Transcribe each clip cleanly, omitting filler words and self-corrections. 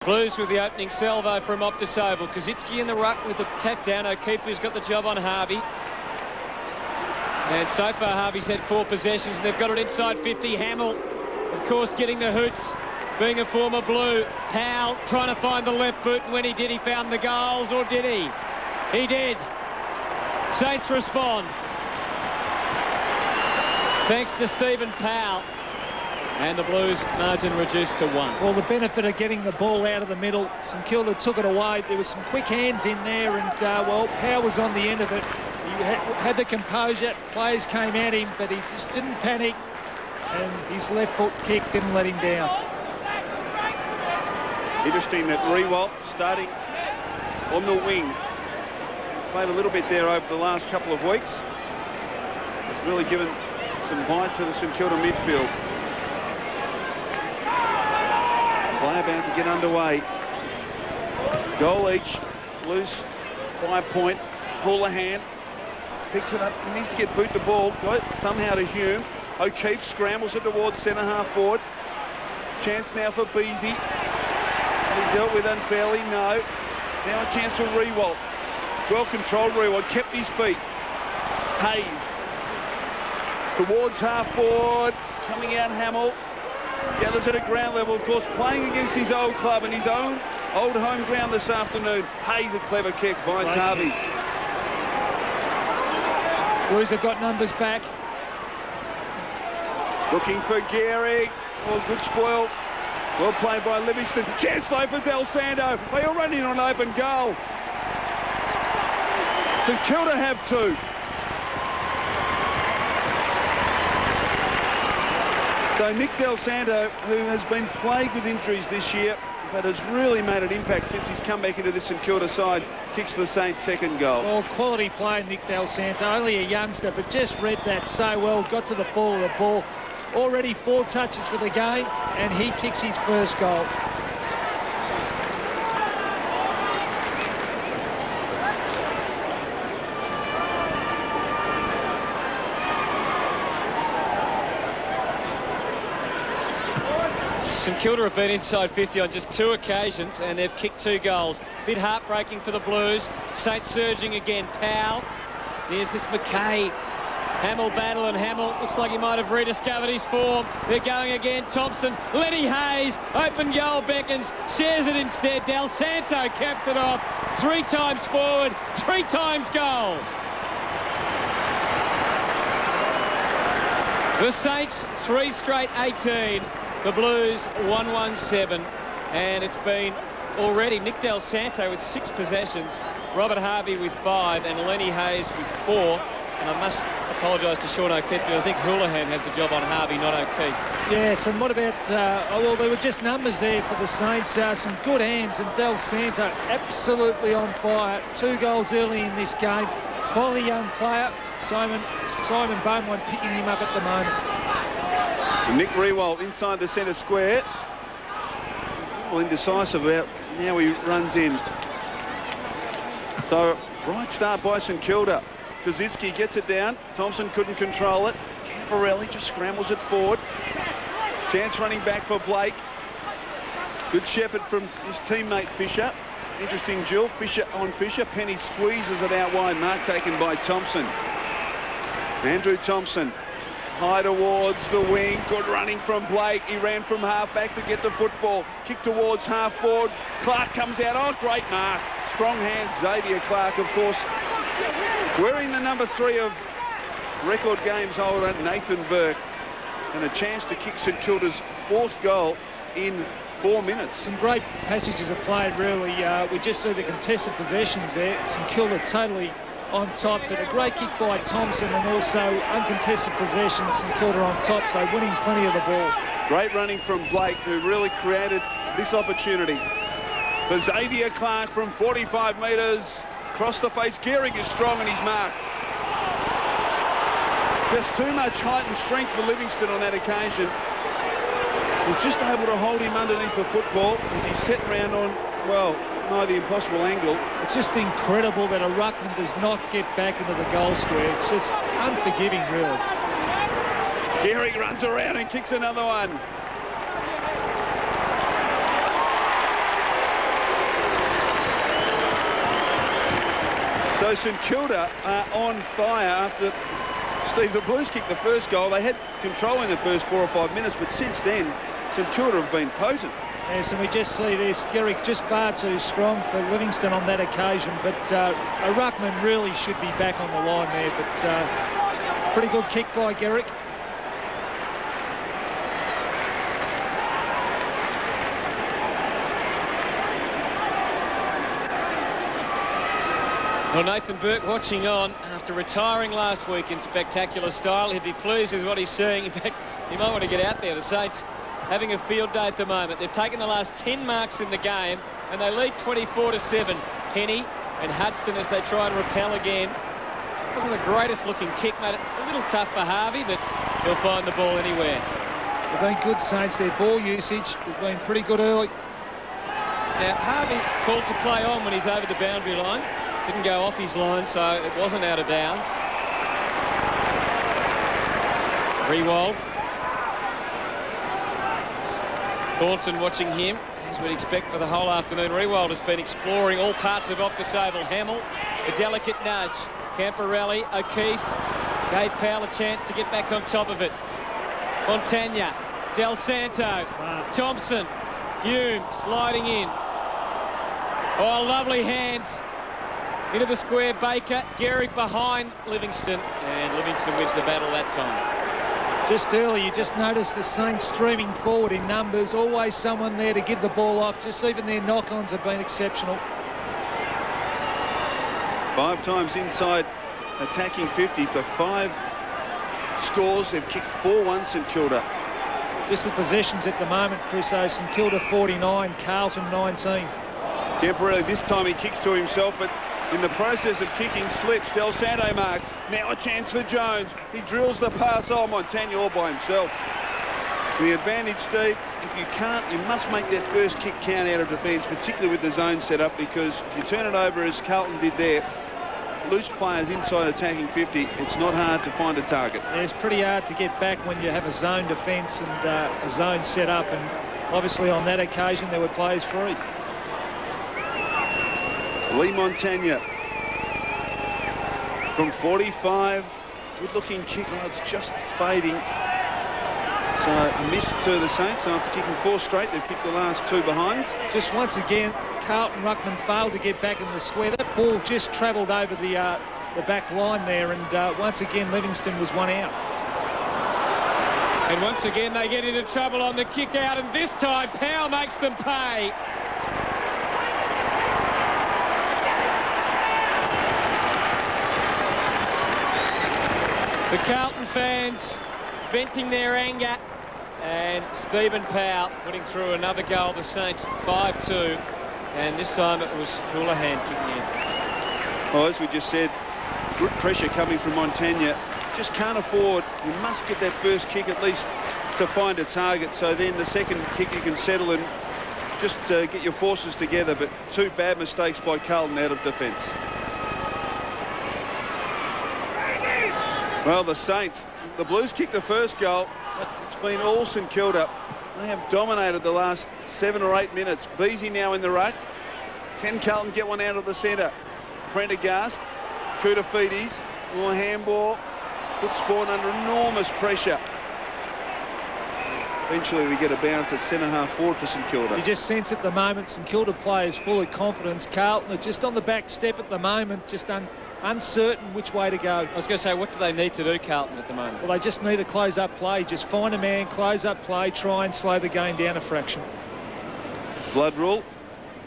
Blues with the opening salvo from Optus Oval. Kazitsky in the ruck with the tack down. O'Keefe who's got the job on Harvey. And so far Harvey's had 4 possessions and they've got it inside 50. Hamill, of course, getting the hoots, being a former Blue. Powell trying to find the left boot, and when he did, he found the goals, or did he? He did. Saints respond. Thanks to Stephen Powell. And the Blues margin reduced to 1. Well, the benefit of getting the ball out of the middle, St Kilda took it away. There was some quick hands in there, and, well, Powell was on the end of it. He had the composure. Players came at him, but he just didn't panic. And his left foot kick didn't let him down. Interesting that Rewalt starting on the wing. He's played a little bit there over the last couple of weeks. It's really given some bite to the St Kilda midfield. Play about to get underway. Goal each. Blues by a point. Houlihan picks it up. He needs to get boot the ball. Go somehow to Hume. O'Keefe scrambles it towards centre half forward. Chance now for Beasy. He dealt with unfairly. No. Now a chance for Rewalt. Well controlled Rewalt. Kept his feet. Hayes. Towards half forward. Coming out Hamill. The others at a ground level, of course, playing against his old club and his own old home ground this afternoon. Hayes, a clever kick, finds Harvey. Blues have got numbers back. Looking for Gehrig. Oh, good spoil. Well played by Livingston. Chance though for Del Santo. They all run in on open goal. St Kilda have 2. So Nick Del Santo, who has been plagued with injuries this year, but has really made an impact since he's come back into the St Kilda side, kicks the Saints' second goal. Well, quality player, Nick Del Santo, only a youngster, but just read that so well, got to the fall of the ball. Already 4 touches for the game, and he kicks his first goal. St Kilda have been inside 50 on just 2 occasions and they've kicked 2 goals. Bit heartbreaking for the Blues. Saints surging again. Powell. There's this McKay. Hamill battle, and Hamill looks like he might have rediscovered his form. They're going again. Thompson. Lenny Hayes. Open goal beckons. Shares it instead. Del Santo caps it off. 3 times forward. 3 times goal. The Saints 3 straight 18. The Blues 1-1-7, and it's been already Nick Del Santo with 6 possessions, Robert Harvey with 5, and Lenny Hayes with 4. And I must apologise to Sean O'Keefe, but I think Houlihan has the job on Harvey, not O'Keefe. Yes, and what about, well, there were just numbers there for the Saints, some good hands, and Del Santo absolutely on fire. 2 goals early in this game. Quality young player, Simon Beaumont picking him up at the moment. Nick Rewalt inside the centre square. Well, indecisive about now he runs in. So, right start by St Kilda. Kazitsky gets it down. Thompson couldn't control it. Camporelli just scrambles it forward. Chance running back for Blake. Good shepherd from his teammate Fisher. Interesting duel. Fisher on Fisher. Penny squeezes it out wide. Mark taken by Thompson. Andrew Thompson. High towards the wing. Good running from Blake. He ran from half back to get the football. Kick towards half forward. Clark comes out. Oh, great mark. Strong hands. Xavier Clark, of course, wearing the number 3 of record games holder Nathan Burke. And a chance to kick St Kilda's 4th goal in 4 minutes. Some great passages of play, really. We just see the contested possessions there. St Kilda totally on top, but a great kick by Thompson, and also uncontested possessions, St Kilda on top, so winning plenty of the ball. Great running from Blake, who really created this opportunity. For Xavier Clark from 45 metres, across the face. Gehrig is strong and he's marked. Just too much height and strength for Livingston on that occasion. Was just able to hold him underneath the football as he set round on, well, nigh the impossible angle. It's just incredible that a ruckman does not get back into the goal square. It's just unforgiving, really. Gehrig runs around and kicks another one. So St Kilda are on fire after Steve, the Blues kicked the first goal. They had control in the first 4 or 5 minutes, but since then, St Kilda have been potent. Yes, and we just see this, Garrick just far too strong for Livingston on that occasion, but a ruckman really should be back on the line there, but pretty good kick by Garrick. Well, Nathan Burke watching on after retiring last week in spectacular style. He'd be pleased with what he's seeing. In fact, he might want to get out there. The Saints having a field day at the moment. They've taken the last 10 marks in the game and they lead 24-7. Penny and Hudson as they try and repel again. Wasn't the greatest looking kick, made it a little tough for Harvey, but he'll find the ball anywhere. They've been good, Saints. Their ball usage has been pretty good early. Now, Harvey called to play on when he's over the boundary line. Didn't go off his line, so it wasn't out of bounds. Rewald. Thornton watching him, as we'd expect for the whole afternoon. Rewald has been exploring all parts of Optus Oval. Hamill, a delicate nudge. Camporelli, O'Keefe gave Powell a chance to get back on top of it. Montagna, Del Santo, Thompson, Hume sliding in. Oh, lovely hands. Into the square, Baker, Gehrig behind Livingston, and Livingston wins the battle that time. Just early, you just noticed the Saints streaming forward in numbers, always someone there to give the ball off. Just even their knock-ons have been exceptional. 5 times inside attacking 50 for 5 scores. They've kicked 4-1 St Kilda. Just the possessions at the moment, Chris. St Kilda 49, Carlton 19. Temporarily this time he kicks to himself, but in the process of kicking slips. Del Santo marks. Now a chance for Jones. He drills the pass. Oh, Montagna all by himself. The advantage, Steve, if you can't, you must make that first kick count out of defence, particularly with the zone set up, because if you turn it over as Carlton did there, loose players inside attacking 50, it's not hard to find a target. Yeah, it's pretty hard to get back when you have a zone defence and a zone set up, and obviously on that occasion there were players free. Lee Montagna from 45, good looking kick. Oh, it's just fading. So a miss to the Saints. So after kicking 4 straight, they've kicked the last 2 behinds. Just once again, Carlton ruckman failed to get back in the square. That ball just travelled over the back line there, and once again Livingston was one out. And once again they get into trouble on the kick out, and this time Powell makes them pay. The Carlton fans venting their anger, and Stephen Powell putting through another goal. The Saints 5-2, and this time it was Houlihan kicking in. Well, as we just said, good pressure coming from Montagna. Just can't afford, you must get that first kick at least to find a target, so then the second kick you can settle and just get your forces together. But 2 bad mistakes by Carlton out of defence. Well, the Saints, the Blues kicked the first goal, but it's been all St Kilda. They have dominated the last 7 or 8 minutes. Beasy now in the ruck. Can Carlton get one out of the centre? Prendergast, Koutafidis, more handball, puts Spawn under enormous pressure. Eventually we get a bounce at centre-half forward for St Kilda. You just sense at the moment St Kilda players full of confidence. Carlton are just on the back step at the moment, just uncertain which way to go. I was going to say, what do they need to do, Carlton, at the moment? Well, they just need a close-up play. Just find a man, close-up play, try and slow the game down a fraction. Blood rule.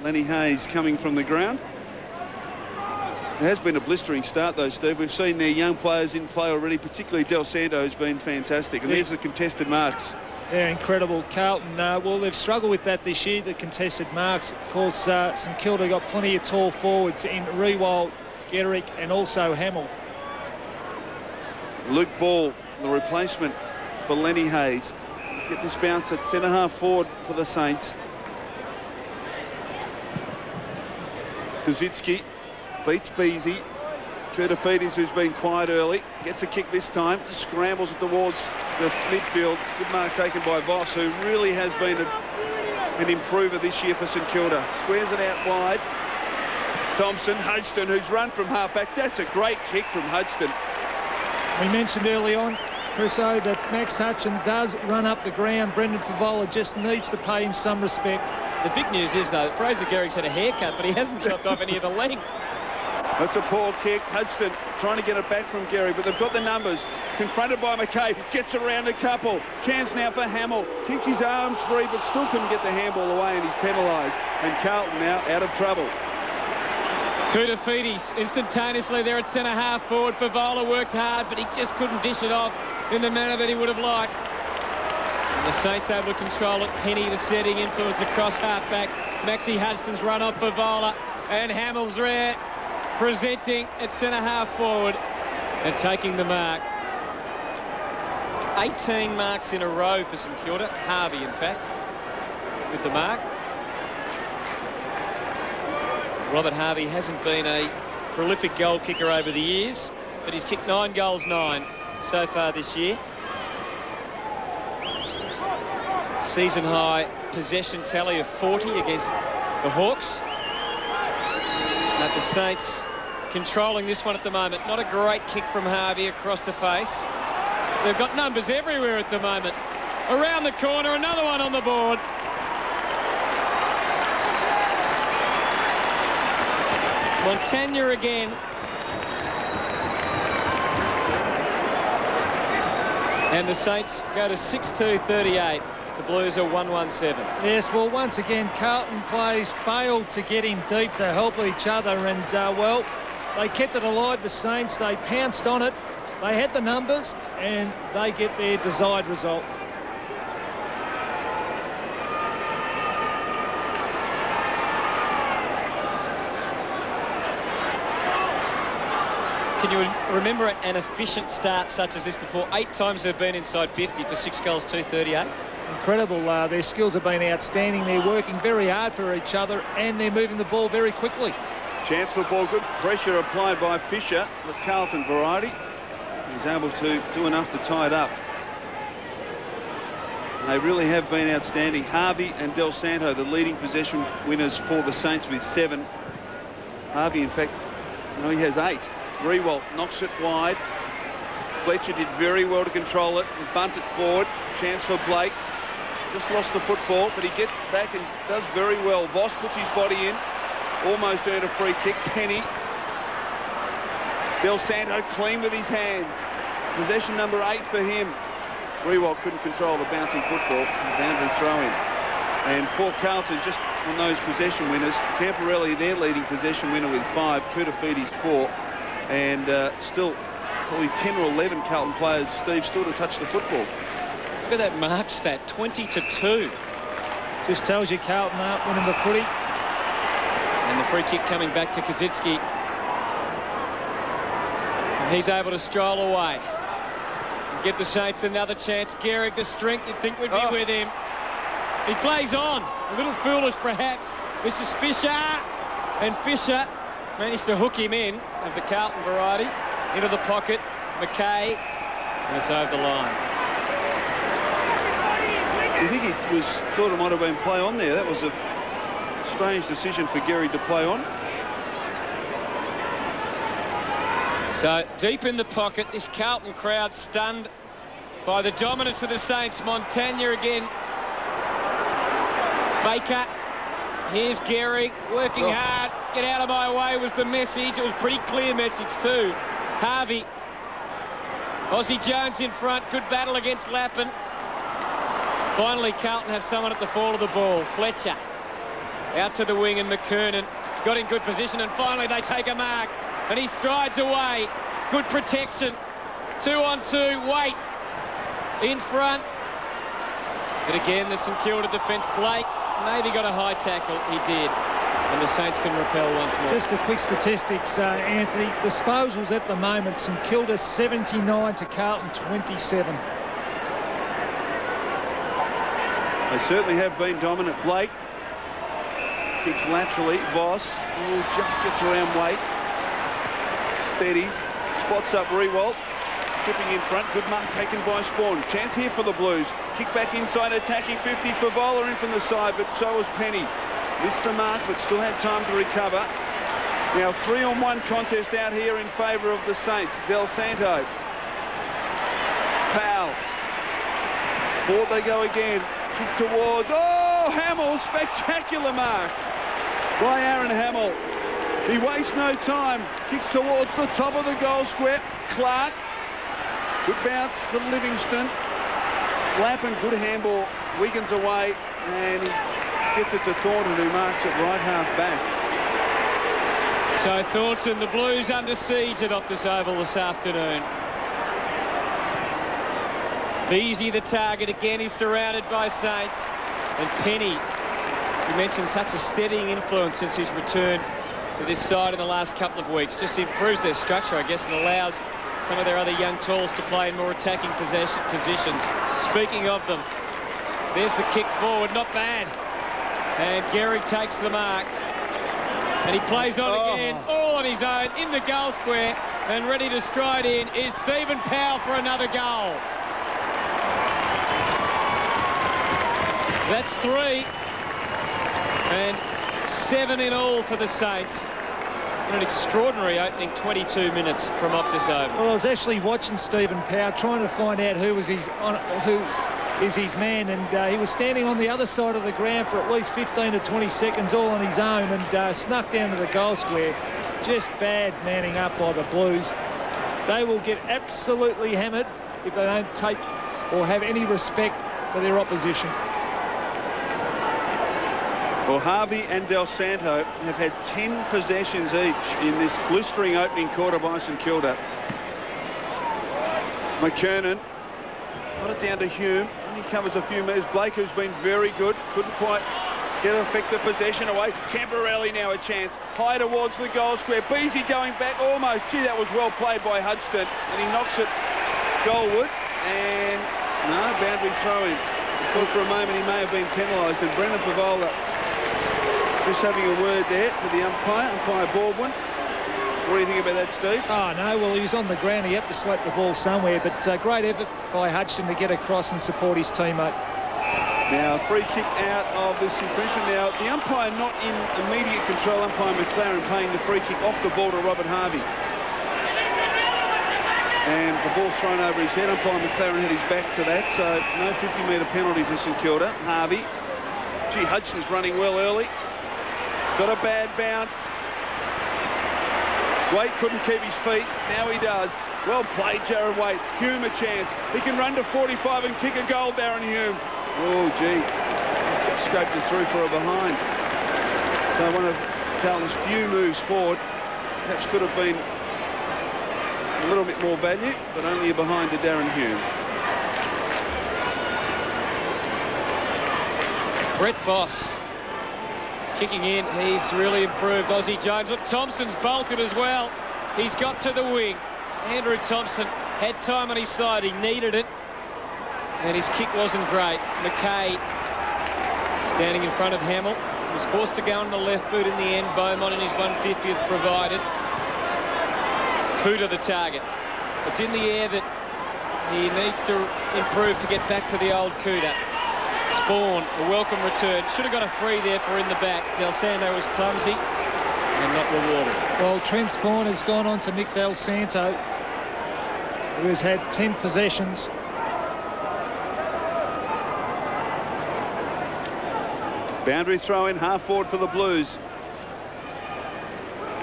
Lenny Hayes coming from the ground. It has been a blistering start, though, Steve. We've seen their young players in play already, particularly Del Santo, who's been fantastic. And there's the contested marks. Yeah, incredible. Carlton, well, they've struggled with that this year, the contested marks. Of course, St Kilda got plenty of tall forwards in Rewald, Gehrig and also Hamill. Luke Ball, the replacement for Lenny Hayes. Get this bounce at centre-half forward for the Saints. Kosicki beats Beasy. Koutafidis, who's been quiet early, gets a kick this time, scrambles it towards the midfield. Good mark taken by Voss, who really has been an improver this year for St Kilda. Squares it out wide. Thompson, Hodgson, who's run from half-back. That's a great kick from Hodgson. We mentioned early on, Chriso, that Max Hutchin does run up the ground. Brendan Favola just needs to pay him some respect. The big news is, though, Fraser Gehrig's had a haircut, but he hasn't chopped off any of the length. That's a poor kick. Hodgson trying to get it back from Gehrig, but they've got the numbers. Confronted by McKay, gets around a couple. Chance now for Hamill. Keeps his arms free, but still couldn't get the handball away, and he's penalised. And Carlton now out of trouble. Koutafidis instantaneously there at centre-half forward. Favola worked hard, but he just couldn't dish it off in the manner that he would have liked. And the Saints able to control it. Penny, the setting influence across half-back. Maxie Hudgson's run off Favola, and Hamill's there, presenting at centre-half forward and taking the mark. 18 marks in a row for St Kilda. Harvey, in fact, with the mark. Robert Harvey hasn't been a prolific goal kicker over the years, but he's kicked 9 goals, 9 so far this year. Season high possession tally of 40 against the Hawks. But the Saints controlling this one at the moment. Not a great kick from Harvey across the face. They've got numbers everywhere at the moment. Around the corner, another one on the board. Montagna again. And the Saints go to 6-2-38. The Blues are 1-1-7. Yes, well, once again, Carlton players failed to get in deep to help each other, and, well, they kept it alive, the Saints. They pounced on it. They had the numbers, and they get their desired result. Can you remember an efficient start such as this before? 8 times they've been inside 50 for 6 goals, 238. Incredible. Their skills have been outstanding. They're working very hard for each other, and they're moving the ball very quickly. Chance for ball, good pressure applied by Fisher, the Carlton variety. He's able to do enough to tie it up. They really have been outstanding. Harvey and Del Santo, the leading possession winners for the Saints with 7. Harvey, in fact, he has 8. Rewalt knocks it wide. Fletcher did very well to control it and bunt it forward. Chance for Blake. Just lost the football, but he gets back and does very well. Voss puts his body in. Almost earned a free kick. Penny. Del Santo clean with his hands. Possession number 8 for him. Rewalt couldn't control the bouncing football. Boundary throw in. And for Carlton, just on those possession winners, Camporelli, their leading possession winner with 5. Koutafidis 4. And still probably 10 or 11 Carlton players, Steve, still to touch the football. Look at that mark stat, 20-2. Just tells you Carlton aren't winning the footy. And the free kick coming back to Kosicki. And he's able to stroll away. And give the Saints another chance. Gehrig, the strength you'd think would be with him. He plays on. A little foolish, perhaps. This is Fisher. And Fisher managed to hook him in, of the Carlton variety, into the pocket. McKay, and it's over the line. I think he thought it might have been play on there. That was a strange decision for Gehrig to play on. So deep in the pocket, this Carlton crowd stunned by the dominance of the Saints. Montagna again. Baker. Here's Gehrig working hard. Get out of my way was the message. It was a pretty clear message too. Harvey. Aussie Jones in front. Good battle against Lappin. Finally, Carlton have someone at the fall of the ball. Fletcher. Out to the wing, and McKernan got in good position, and finally they take a mark. And he strides away. Good protection. 2-on-2. Wait. In front. But again, the St Kilda defence. Blake maybe got a high tackle. He did. And the Saints can repel once more. Just a quick statistics, Anthony. Disposals at the moment. St Kilda 79 to Carlton 27. They certainly have been dominant. Blake kicks laterally. Voss just gets around Waite. Steadies. Spots up Rewalt. Tripping in front. Good mark taken by Spawn. Chance here for the Blues. Kick back inside, attacking 50. Favola in from the side, but so was Penny. Missed the mark, but still had time to recover. Now 3-on-1 contest out here in favour of the Saints. Del Santo. Powell. Forward they go again. Kick towards. Oh, Hamill. Spectacular mark by Aaron Hamill. He wastes no time. Kicks towards the top of the goal square. Clark. Good bounce for Livingston. Lappin, good handball. Wiggins away. And he gets it to Thornton, who marks it right half back. So Thornton, the Blues under siege at Optus Oval this afternoon. Beasy, the target, again he's surrounded by Saints. And Penny, you mentioned such a steadying influence since his return to this side in the last couple of weeks. Just improves their structure, I guess, and allows some of their other young tools to play in more attacking positions. Speaking of them, there's the kick forward, not bad. And Gehrig takes the mark. And he plays on again, all on his own, in the goal square, and ready to stride in is Stephen Powell for another goal. That's 3. And 7 in all for the Saints. An extraordinary opening 22 minutes from Optus Oval. Well, I was actually watching Stephen Powell, trying to find out who is his man, and he was standing on the other side of the ground for at least 15 to 20 seconds all on his own, and snuck down to the goal square. Just bad manning up by the Blues. They will get absolutely hammered if they don't take or have any respect for their opposition. Well, Harvey and Del Santo have had 10 possessions each in this blistering opening quarter by St Kilda. McKernan got it down to Hume. He covers a few metres. Blake, who's been very good, couldn't quite get an effective possession away. Camporelli now a chance. High towards the goal square. Beasy going back almost. Gee, that was well played by Hudson. And he knocks it goalward. And no, boundary throw in. I thought for a moment he may have been penalised. And Brendan Favola just having a word there to the umpire Baldwin. What do you think about that, Steve? Oh, no, well, he was on the ground. He had to slap the ball somewhere, but great effort by Hudson to get across and support his teammate. Now, free kick out of this infringement. Now, the umpire not in immediate control, umpire McLaren paying the free kick off the ball to Robert Harvey. And the ball's thrown over his head. Umpire McLaren had his back to that, so no 50-metre penalty for St Kilda. Harvey. Gee, Hudson's running well early. Got a bad bounce. Waite couldn't keep his feet. Now he does. Well played, Jared Waite. Hume a chance. He can run to 45 and kick a goal, Darren Hume. Oh, gee. Just scraped it through for a behind. So one of Carlton's few moves forward. Perhaps could have been a little bit more value, but only a behind to Darren Hume. Brett Voss kicking in. He's really improved. Aussie Jones. Look, Thompson's bolted as well. He's got to the wing. Andrew Thompson had time on his side. He needed it. And his kick wasn't great. McKay standing in front of Hamill. He was forced to go on the left boot in the end. Beaumont in his 150th provided. Kuda the target. It's in the air that he needs to improve to get back to the old Kuda. Spawn, a welcome return. Should have got a free there for in the back. Del Santo was clumsy and not rewarded. Well, Trent Spawn has gone on to Nick Del Santo, who has had 10 possessions. Boundary throw in, half forward for the Blues.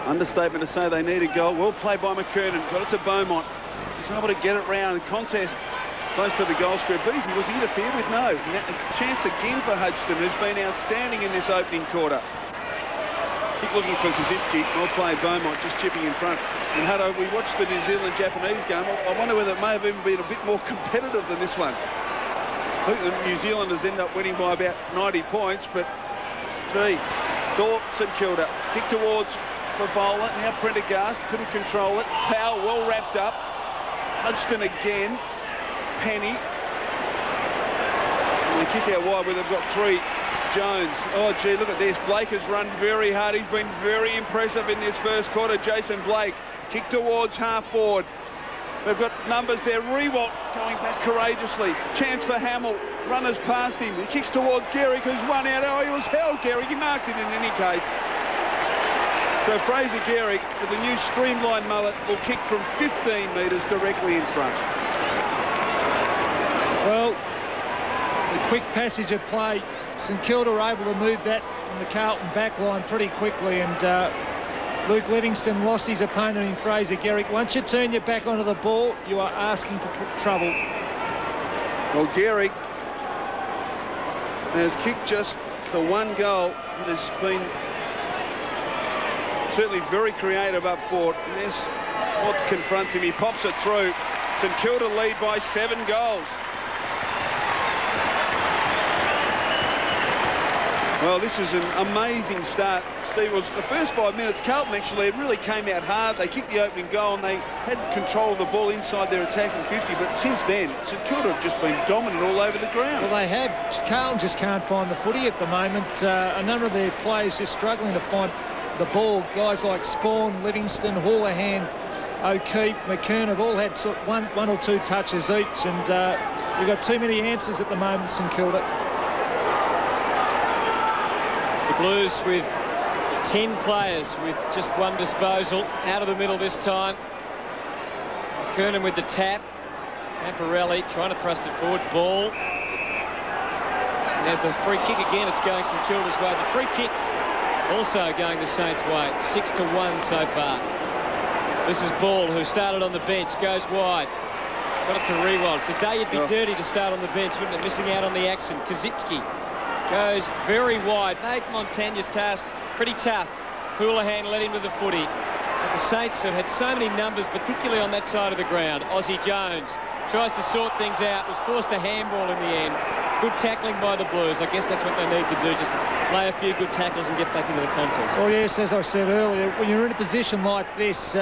Understatement to say they need a goal. Well played by McKernan. Got it to Beaumont. He's able to get it round. Contest close to the goal square. Beasy, was he interfered with? No. A chance again for Hudson, who's been outstanding in this opening quarter. Keep looking for Kaczynski. Well played, Beaumont, just chipping in front. And Hutto, we watched the New Zealand-Japanese game. I wonder whether it may have even been a bit more competitive than this one. I think the New Zealanders end up winning by about 90 points, but gee, it's all St Kilda. Kick towards Favola. Now Prendergast couldn't control it. Powell well wrapped up. Hudson again. Penny. And they kick out wide where they've got 3. Jones. Oh, gee, look at this. Blake has run very hard. He's been very impressive in this first quarter. Jason Blake. Kick towards half forward. They've got numbers there. Rewalt going back courageously. Chance for Hamill. Runners past him. He kicks towards Gehrig, who's run out. Oh, he was held, Gehrig. He marked it in any case. So Fraser Gehrig, with a new streamlined mullet, will kick from 15 metres directly in front. Well, the quick passage of play, St Kilda were able to move that from the Carlton back line pretty quickly, and Luke Livingston lost his opponent in Fraser Gehrig. Once you turn your back onto the ball, you are asking for trouble. Well, Gehrig has kicked just the one goal that has been certainly very creative up forward. And there's what confronts him. He pops it through. St Kilda lead by 7 goals. Well, this is an amazing start, Steve. It was the first 5 minutes. Carlton actually really came out hard. They kicked the opening goal and they had control of the ball inside their attacking 50. But since then, St Kilda have just been dominant all over the ground. Well, they have. Carlton just can't find the footy at the moment. A number of their players just struggling to find the ball. Guys like Spawn, Livingston, Houlihan, O'Keefe, McKern have all had sort of one or two touches each. And we've got too many answers at the moment, St Kilda. The Blues with 10 players with just one disposal. Out of the middle this time. Kernan with the tap. Camporelli trying to thrust it forward. Ball. And there's the free kick again. It's going St Kilda's way. The free kicks also going the Saints' way. 6-1 so far. This is Ball, who started on the bench. Goes wide. Got it to Rewald. Today you'd be dirty to start on the bench, wouldn't it? Missing out on the action. Kazitsky goes very wide. Made Montagne's task pretty tough. Houlihan led him to the footy. But the Saints have had so many numbers, particularly on that side of the ground. Aussie Jones tries to sort things out. Was forced a handball in the end. Good tackling by the Blues. I guess that's what they need to do. Just lay a few good tackles and get back into the contest. Well, yes, as I said earlier, when you're in a position like this,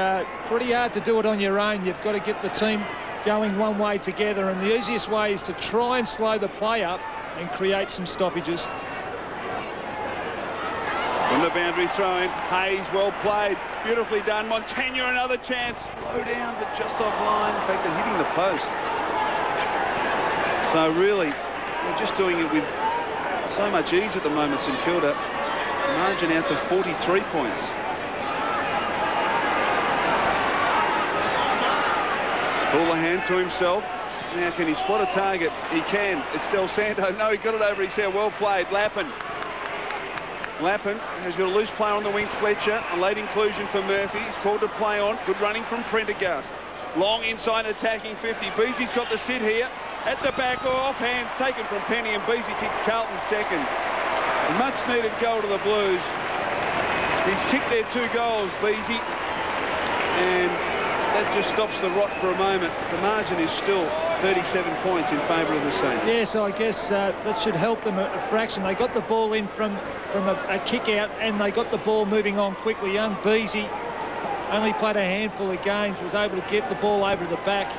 pretty hard to do it on your own. You've got to get the team going one way together, and the easiest way is to try and slow the play up and create some stoppages. From the boundary throw in, Hayes, well played, beautifully done. Montagna, another chance, low down but just offline. In fact, they're hitting the post. So really, they're just doing it with so much ease at the moment, St Kilda. Margin out to 43 points. Houlihan to himself. Now, can he spot a target? He can. It's Del Santo. No, he got it over his head. Well played. Lappin has got a loose player on the wing. Fletcher, a late inclusion for Murphy. He's called to play on. Good running from Prendergast. Long inside attacking 50. Beesy's got the sit here. At the back, off hands taken from Penny, and Beesy kicks Carlton second. A much needed goal to the Blues. He's kicked their 2 goals, Beesy. And that just stops the rot for a moment. The margin is still 37 points in favour of the Saints. Yes, I guess that should help them a fraction. They got the ball in from a kick out, and they got the ball moving on quickly. Young Beesy only played a handful of games, was able to get the ball over to the back.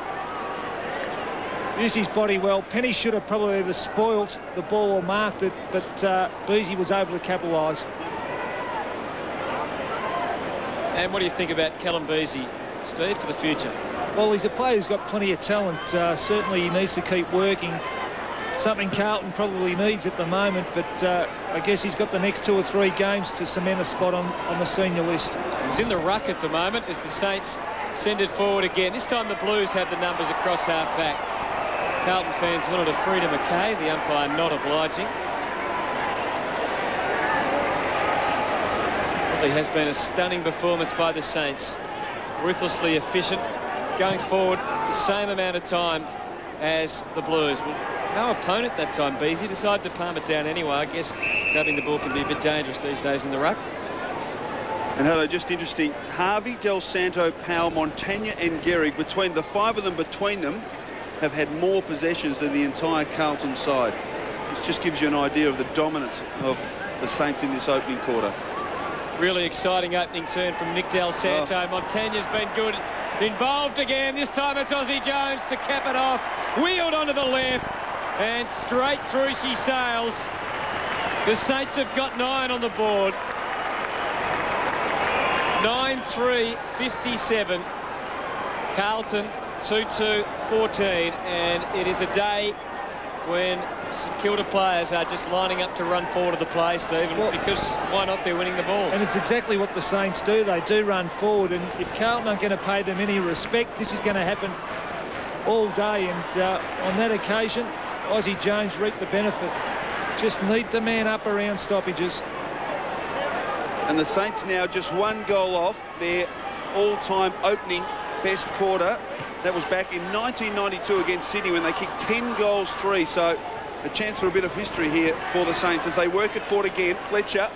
Used his body well. Penny should have probably either spoilt the ball or marked it, but Beesy was able to capitalise. And what do you think about Callum Beesy, Steve, for the future? Well, he's a player who's got plenty of talent. Certainly he needs to keep working. Something Carlton probably needs at the moment, but I guess he's got the next 2 or 3 games to cement a spot on the senior list. He's in the ruck at the moment as the Saints send it forward again. This time the Blues had the numbers across half back. Carlton fans wanted a free to McKay, the umpire not obliging. Probably has been a stunning performance by the Saints. Ruthlessly efficient, going forward the same amount of time as the Blues. Well, no opponent that time. Beesy decided to palm it down anyway. I guess grabbing the ball can be a bit dangerous these days in the ruck. And hello, just interesting, Harvey, Del Santo, Powell, Montagna and Gehrig, between the 5 of them between them, have had more possessions than the entire Carlton side. This just gives you an idea of the dominance of the Saints in this opening quarter. Really exciting opening turn from Nick Del Santo. Montagna's been good. Involved again. This time it's Aussie Jones to cap it off. Wheeled onto the left. And straight through she sails. The Saints have got 9 on the board. 9-3-57. Carlton 2-2-14. And it is a day when St Kilda players are just lining up to run forward of the play, Stephen, because why not? They're winning the ball. And it's exactly what the Saints do. They do run forward, and if Carlton aren't going to pay them any respect, this is going to happen all day. And on that occasion, Aussie Jones reaped the benefit. Just need to man up around stoppages. And the Saints now just one goal off their all-time opening best quarter. That was back in 1992 against Sydney when they kicked 10 goals 3. So a chance for a bit of history here for the Saints as they work it forward again. Fletcher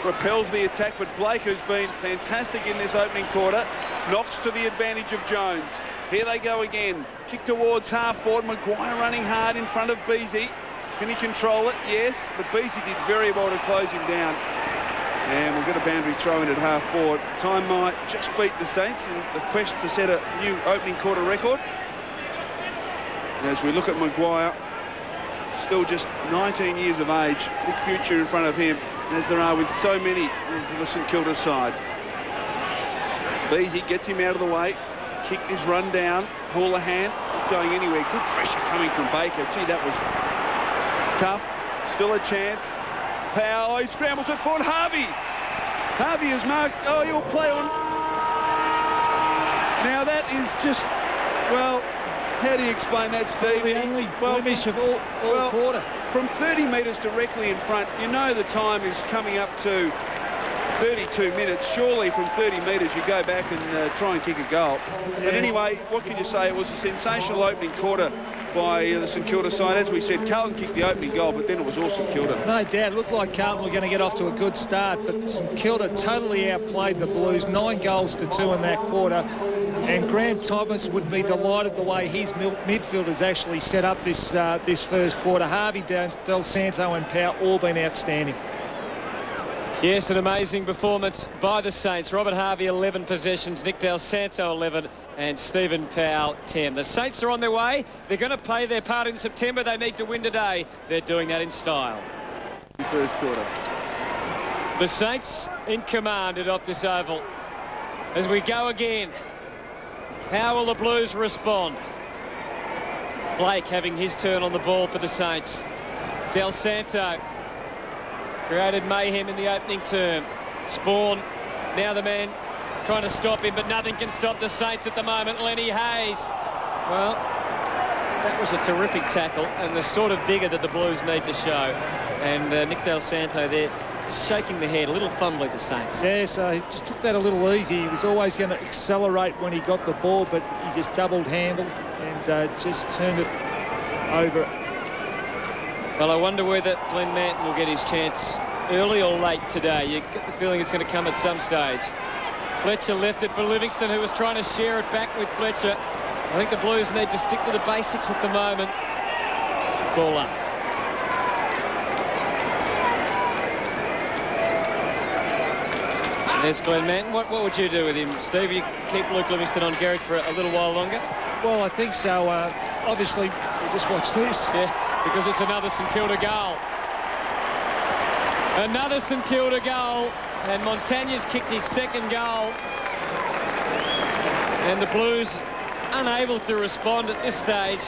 repels the attack, but Blake, who's been fantastic in this opening quarter, knocks to the advantage of Jones. Here they go again. Kick towards half forward. Maguire running hard in front of Beasy. Can he control it? Yes, but Beasy did very well to close him down. And we'll get a boundary throw in at half forward. Time might just beat the Saints in the quest to set a new opening quarter record. As we look at Maguire, still just 19 years of age, big future in front of him, as there are with so many of the St Kilda side. Beasy gets him out of the way, kick is run down, Houlihan not going anywhere. Good pressure coming from Baker. Gee, that was tough. Still a chance. Powell, oh, he scrambles it forward. Harvey is marked. Oh, he'll play on. Now that is just, well, how do you explain that, Steve? The only blemish of all quarter. From 30 metres directly in front, you know the time is coming up to 32 minutes. Surely from 30 metres you go back and try and kick a goal. But anyway, what can you say? It was a sensational opening quarter by the St Kilda side. As we said, Carlton kicked the opening goal, but then it was all St Kilda. No doubt. It looked like Carlton were going to get off to a good start, but St Kilda totally outplayed the Blues. 9 goals to 2 in that quarter. And Grant Thomas would be delighted the way his midfield has actually set up this first quarter. Harvey, Del Santo and Powell all been outstanding. Yes, an amazing performance by the Saints. Robert Harvey, 11 possessions, Nick Del Santo, 11, and Stephen Powell, 10. The Saints are on their way. They're going to play their part in September. They need to win today. They're doing that in style. First quarter. The Saints in command at this oval. As we go again, how will the Blues respond? Blake having his turn on the ball for the Saints. Del Santo created mayhem in the opening term. Spawn, now the man trying to stop him, but nothing can stop the Saints at the moment. Lenny Hayes. Well, that was a terrific tackle and the sort of vigour that the Blues need to show. And Nick Del Santo there just shaking the head, a little fumbly, the Saints. Yeah, so he just took that a little easy. He was always going to accelerate when he got the ball, but he just double-handled and just turned it over. Well, I wonder whether Glenn Manton will get his chance early or late today. You get the feeling it's going to come at some stage. Fletcher left it for Livingston, who was trying to share it back with Fletcher. I think the Blues need to stick to the basics at the moment. Ball up. There's Glenn Manton. What would you do with him, Steve? You keep Luke Livingston on Garrick for a little while longer? Well, I think so. Obviously, we'll just watch this. Yeah, because it's another St Kilda goal. Another St Kilda goal. And Montagne's kicked his second goal. And the Blues unable to respond at this stage,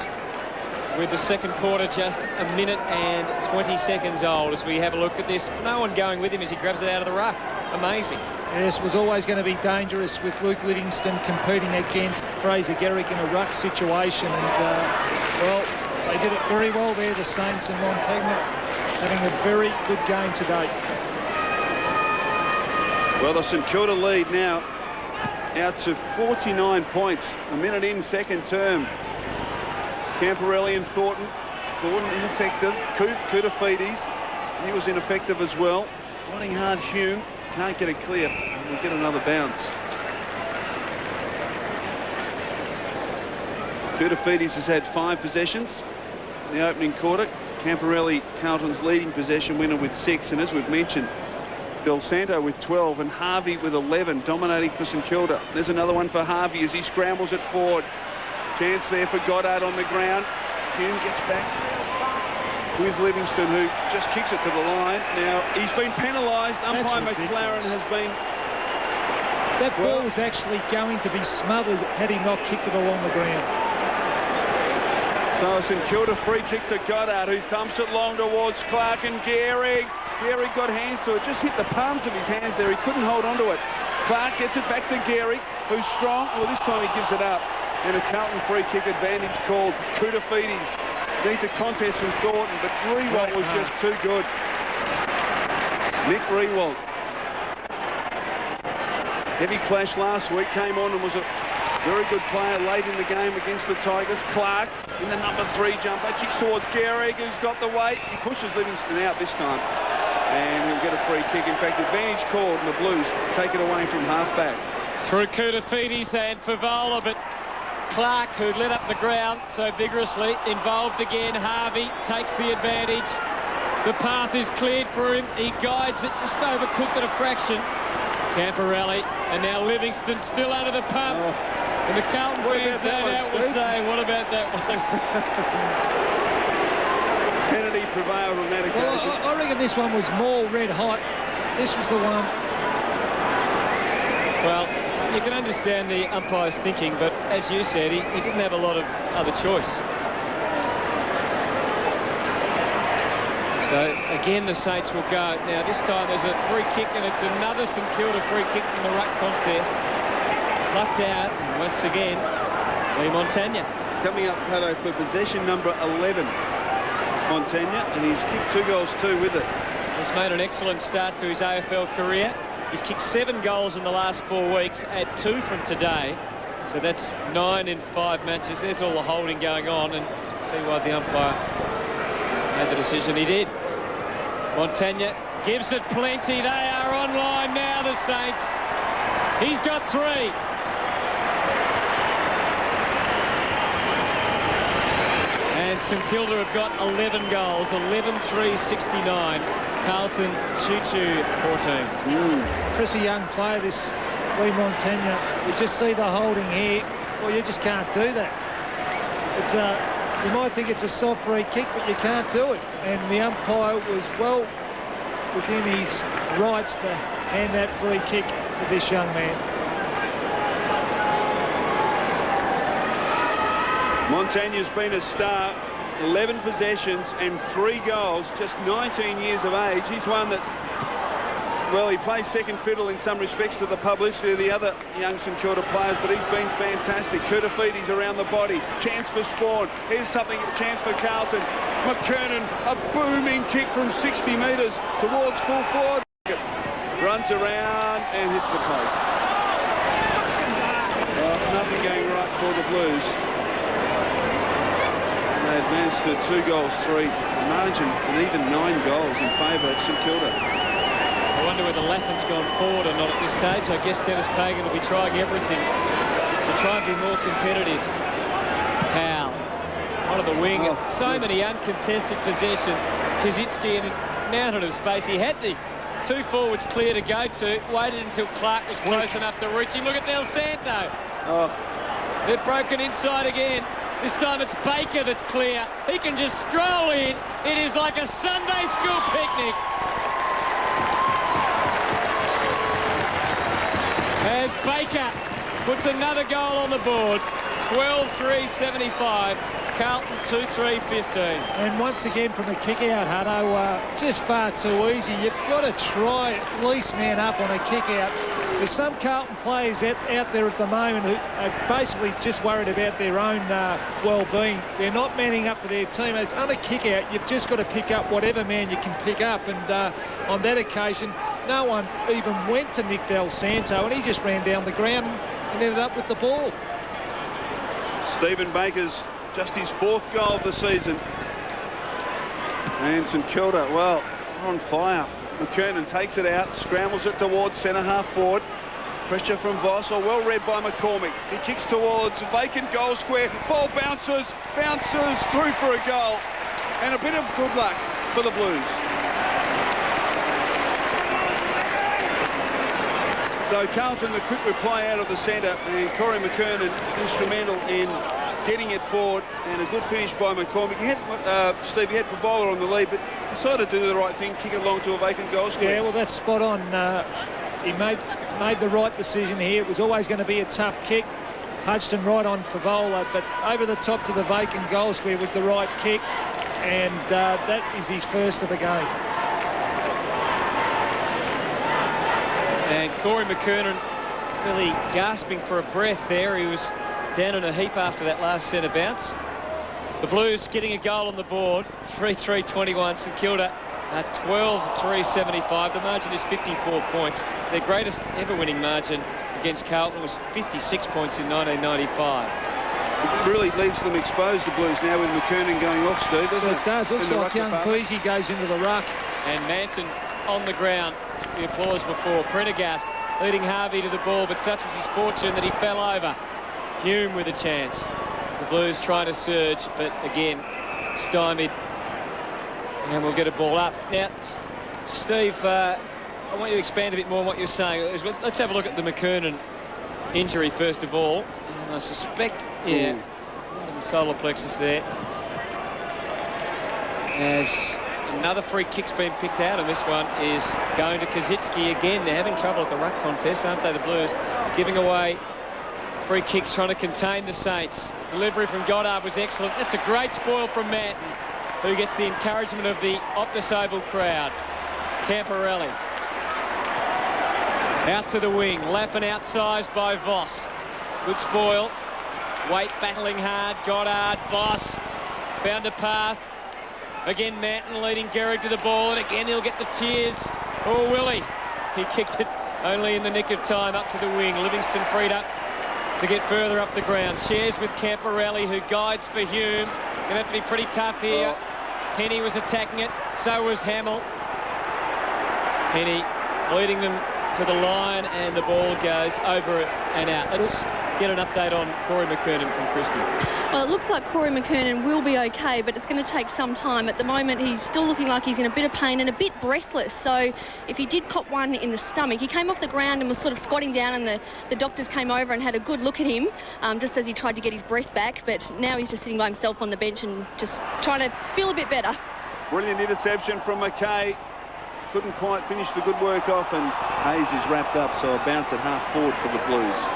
with the second quarter just a minute and 20 seconds old. As we have a look at this, no one going with him as he grabs it out of the ruck. Amazing. Yes, it was always going to be dangerous with Luke Livingston competing against Fraser Garrick in a ruck situation. And, well, they did it very well there, the Saints, and Montagna having a very good game today. Well, the St Kilda lead now out to 49 points. A minute in, second term. Camporelli and Thornton. Thornton ineffective. Koutafidis, he was ineffective as well. Fighting hard, Hume. Can't get it clear. We'll get another bounce. Koutafidis has had 5 possessions in the opening quarter. Camporelli, Carlton's leading possession winner, with 6. And as we've mentioned, Del Santo with 12 and Harvey with 11, dominating for St Kilda. There's another one for Harvey as he scrambles it forward. Chance there for Goddard on the ground. Hume gets back with Livingston, who just kicks it to the line. Now, he's been penalised. Umpire McLaren has been... That ball was actually going to be smothered had he not kicked it along the ground. So a St Kilda free kick to Goddard, who thumps it long towards Clark and Gehrig. Gehrig got hands to it, just hit the palms of his hands there. He couldn't hold on to it. Clark gets it back to Gehrig, who's strong. Well, this time he gives it up. And a Carlton free kick advantage called Koutafidis. Needs a contest from Thornton, but Riewoldt was just too good. Nick Riewoldt. Heavy clash last week, came on and was a very good player late in the game against the Tigers. Clark in the number 3 jumper, kicks towards Gehrig, who's got the weight. He pushes Livingston out this time, and he'll get a free kick. In fact, advantage called, and the Blues take it away from half-back. Through Koutafidis and Favola, but Clark, who lit up the ground so vigorously, involved again. Harvey takes the advantage. The path is cleared for him. He guides it, just overcooked it a fraction. Camporelli, and now Livingston still under the pump. And the Carlton fans no doubt will say, what about that one? Kennedy prevailed on that occasion. Well, I reckon this one was more red hot. This was the one. Well, you can understand the umpire's thinking, but as you said, he didn't have a lot of other choice. So, again, the Saints will go. Now, this time there's a free kick, and it's another St Kilda free kick from the ruck contest. Plucked out, and once again, Lee Montagna. Coming up, Pato, for possession number 11, Montagna, and he's kicked 2 goals too with it. He's made an excellent start to his AFL career. He's kicked 7 goals in the last 4 weeks, add 2 from today. So that's 9 in 5 matches. There's all the holding going on, and see why the umpire made the decision he did. Montagna gives it plenty. They are online now, the Saints. He's got 3. And St Kilda have got 11 goals, 11-3-69. Carlton, 2-2, 14. Pretty young player, this Lee Montagna. You just see the holding here. Well, you just can't do that. It's you might think it's a soft free kick, but you can't do it. And the umpire was well within his rights to hand that free kick to this young man. Montagna's been a star, 11 possessions and 3 goals, just 19 years of age. He's one that, well, he plays second fiddle in some respects to the publicity of the other young St Kilda players, but he's been fantastic. Koutafidis around the body, chance for Spawn. Here's something, a chance for Carlton. McKernan, a booming kick from 60 metres towards full forward. Runs around and hits the post. Well, nothing going right for the Blues. They advanced to 2 goals, 3. The margin, and even 9 goals in favour at St Kilda. I wonder whether Lappin's gone forward or not at this stage. I guess Dennis Pagan will be trying everything to try and be more competitive. Powell, one of the wing, so many uncontested possessions. Kazitsky in a mountain of space. He had the 2 forwards clear to go to, waited until Clark was close enough to reach him. Look at Del Santo. They've broken inside again. This time it's Baker that's clear. He can just stroll in. It is like a Sunday school picnic. As Baker puts another goal on the board. 12-3-75. Carlton 2-3-15. And once again from the kick-out, Hutto, just far too easy. You've got to try at least man up on a kick-out. There's some Carlton players out there at the moment who are basically just worried about their own well-being. They're not manning up for their teammates. On a kick-out, you've just got to pick up whatever man you can pick up. And on that occasion, no one even went to Nick Del Santo, and he just ran down the ground and ended up with the ball. Stephen Baker's just his 4th goal of the season. And St Kilda, well, on fire. McKernan takes it out, scrambles it towards centre-half forward. Pressure from Voss, well read by McCormick. He kicks towards vacant goal square. Ball bounces through for a goal. And a bit of good luck for the Blues. So Carlton, the quick reply out of the centre, and Corey McKernan instrumental in getting it forward, and a good finish by McCormick. He had, Steve, he had Favola on the lead, but decided to do the right thing, kick it along to a vacant goal square. Yeah, well, that's spot on. He made the right decision here. It was always going to be a tough kick. Hudson right on Favola, but over the top to the vacant goal square was the right kick, and that is his first of the game. And Corey McKernan really gasping for a breath there. He was down in a heap after that last centre bounce. The Blues getting a goal on the board, 3-3-21. St Kilda 12-3-75. The margin is 54 points. Their greatest ever winning margin against Carlton was 56 points in 1995. It really leaves them exposed, the Blues, now with McKernan going off, Steve, doesn't it? It does. Looks like young Peasy goes into the ruck. And Manson on the ground. The applause before. Prendergast leading Harvey to the ball, but such was his fortune that he fell over. Hume with a chance. The Blues trying to surge, but again, stymied. And we'll get a ball up. Now, Steve, I want you to expand a bit more on what you're saying. Let's have a look at the McKernan injury first of all. And I suspect, yeah, solar plexus there. As another free kick's been picked out, and this one is going to Kazitsky again. They're having trouble at the ruck contest, aren't they, the Blues? Giving away free kicks, trying to contain the Saints. Delivery from Goddard was excellent. That's a great spoil from Manton, who gets the encouragement of the Optus Oval crowd. Camporelli. Out to the wing. Lappin outsized by Voss. Good spoil. Waite battling hard. Goddard. Voss. Found a path. Again, Manton leading Gehrig to the ball, and again he'll get the cheers. Or will he? He kicked it only in the nick of time up to the wing. Livingston freed up to get further up the ground. Shares with Camporelli, who guides for Hume. Going to have to be pretty tough here. Penny was attacking it. So was Hamill. Penny leading them to the line, and the ball goes over and out. Let's get an update on Corey McKernan from Christie. Well, it looks like Corey McKernan will be okay, but it's going to take some time. At the moment, he's still looking like he's in a bit of pain and a bit breathless. So if he did cop one in the stomach, he came off the ground and was sort of squatting down, and the doctors came over and had a good look at him just as he tried to get his breath back. But now he's just sitting by himself on the bench and just trying to feel a bit better. Brilliant interception from McKay. Couldn't quite finish the good work off, and Hayes is wrapped up, so a bounce at half forward for the Blues.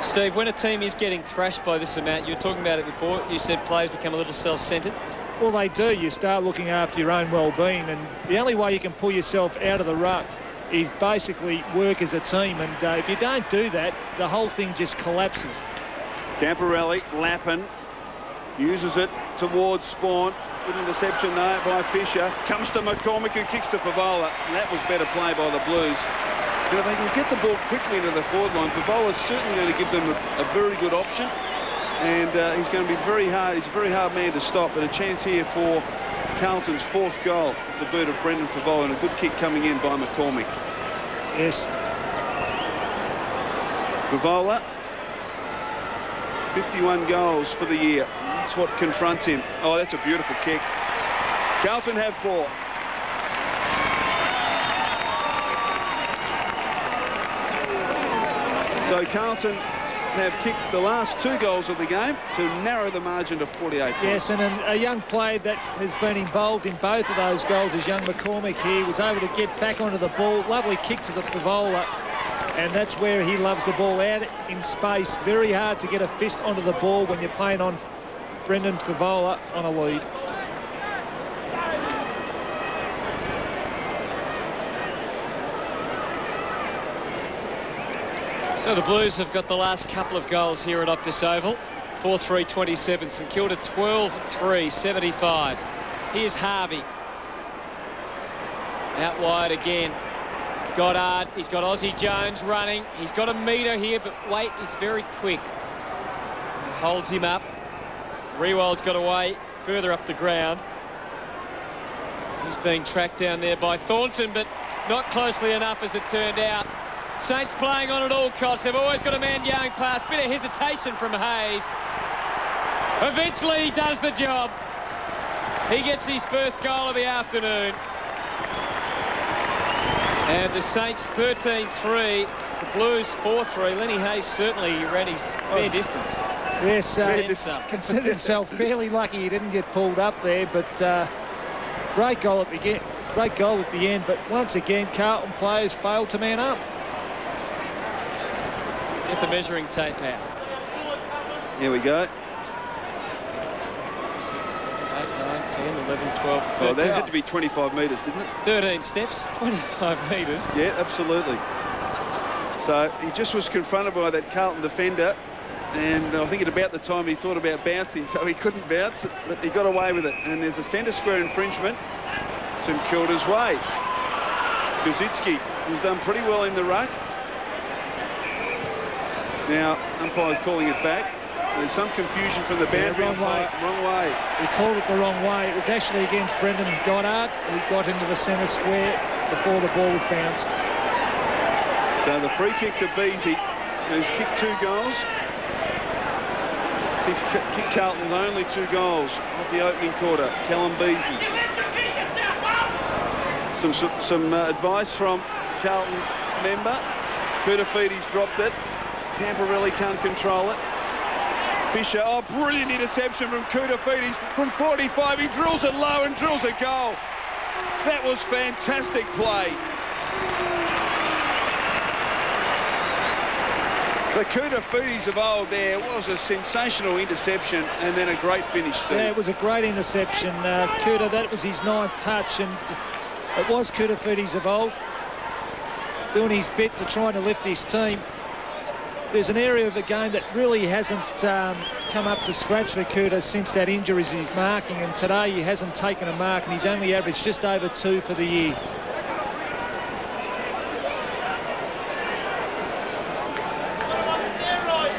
Steve, when a team is getting thrashed by this amount, you were talking about it before, you said players become a little self-centred. Well, they do. You start looking after your own well-being, and the only way you can pull yourself out of the rut is basically work as a team, and if you don't do that, the whole thing just collapses. Camporelli, Lappin, uses it towards Spawn. Good interception there by Fisher. Comes to McCormick, who kicks to Favola. And that was better play by the Blues. You know, they can get the ball quickly into the forward line. Favola's certainly going to give them a very good option. And he's going to be very hard. He's a very hard man to stop. But a chance here for Carlton's fourth goal, the boot of Brendan Favola, and a good kick coming in by McCormick. Yes. Favola, 51 goals for the year. That's what confronts him. Oh, that's a beautiful kick. Carlton have 4. So Carlton have kicked the last 2 goals of the game to narrow the margin to 48 points. Yes, and a young player that has been involved in both of those goals is young McCormick here. Was able to get back onto the ball. Lovely kick to the Favola. And that's where he loves the ball, out in space. Very hard to get a fist onto the ball when you're playing on Brendan Favola on a lead. So the Blues have got the last couple of goals here at Optus Oval. 4-3-27. St Kilda 12-3-75. Here's Harvey. Out wide again. Goddard, he's got Aussie Jones running. He's got a metre here, but Waite is very quick. Holds him up. Rewald's got away further up the ground. He's being tracked down there by Thornton, but not closely enough as it turned out. Saints playing on at all costs. They've always got a man going past. Bit of hesitation from Hayes. Eventually he does the job. He gets his first goal of the afternoon. And the Saints 13-3, the Blues 4-3. Lenny Hayes certainly ran his fair distance. Yes, considered himself fairly lucky he didn't get pulled up there, but great goal at the end. But once again, Carlton players failed to man up. Get the measuring tape out. Here we go. 6, 7, 8, 9, 10, 11, 12, 13. Oh, that had to be 25 metres, didn't it? 13 steps, 25 metres. Yeah, absolutely. So he just was confronted by that Carlton defender, and I think at about the time he thought about bouncing, so he couldn't bounce it, but he got away with it. And there's a centre square infringement, St Kilda's way. Kuzitsky has done pretty well in the ruck. Now, umpire's calling it back. There's some confusion from the boundary. Wrong way. Wrong way. He called it the wrong way. It was actually against Brendan Goddard, who got into the centre square before the ball was bounced. So the free kick to Beasy, who's kicked 2 goals. Kicked Carlton's only 2 goals of the opening quarter. Callum Beasy. Some advice from Carlton member. Kudafiti's dropped it. Camporelli can't control it. Fisher, oh, brilliant interception from Kudafiti's from 45. He drills it low and drills a goal. That was fantastic play. The Kudafiti's of old there was a sensational interception and then a great finish, Steve. Yeah, it was a great interception. Kuda, that was his 9th touch, and it was Kudafiti's of old, doing his bit to try to lift his team. There's an area of the game that really hasn't come up to scratch for Kuda since that injury is his marking, and today he hasn't taken a mark, and he's only averaged just over 2 for the year.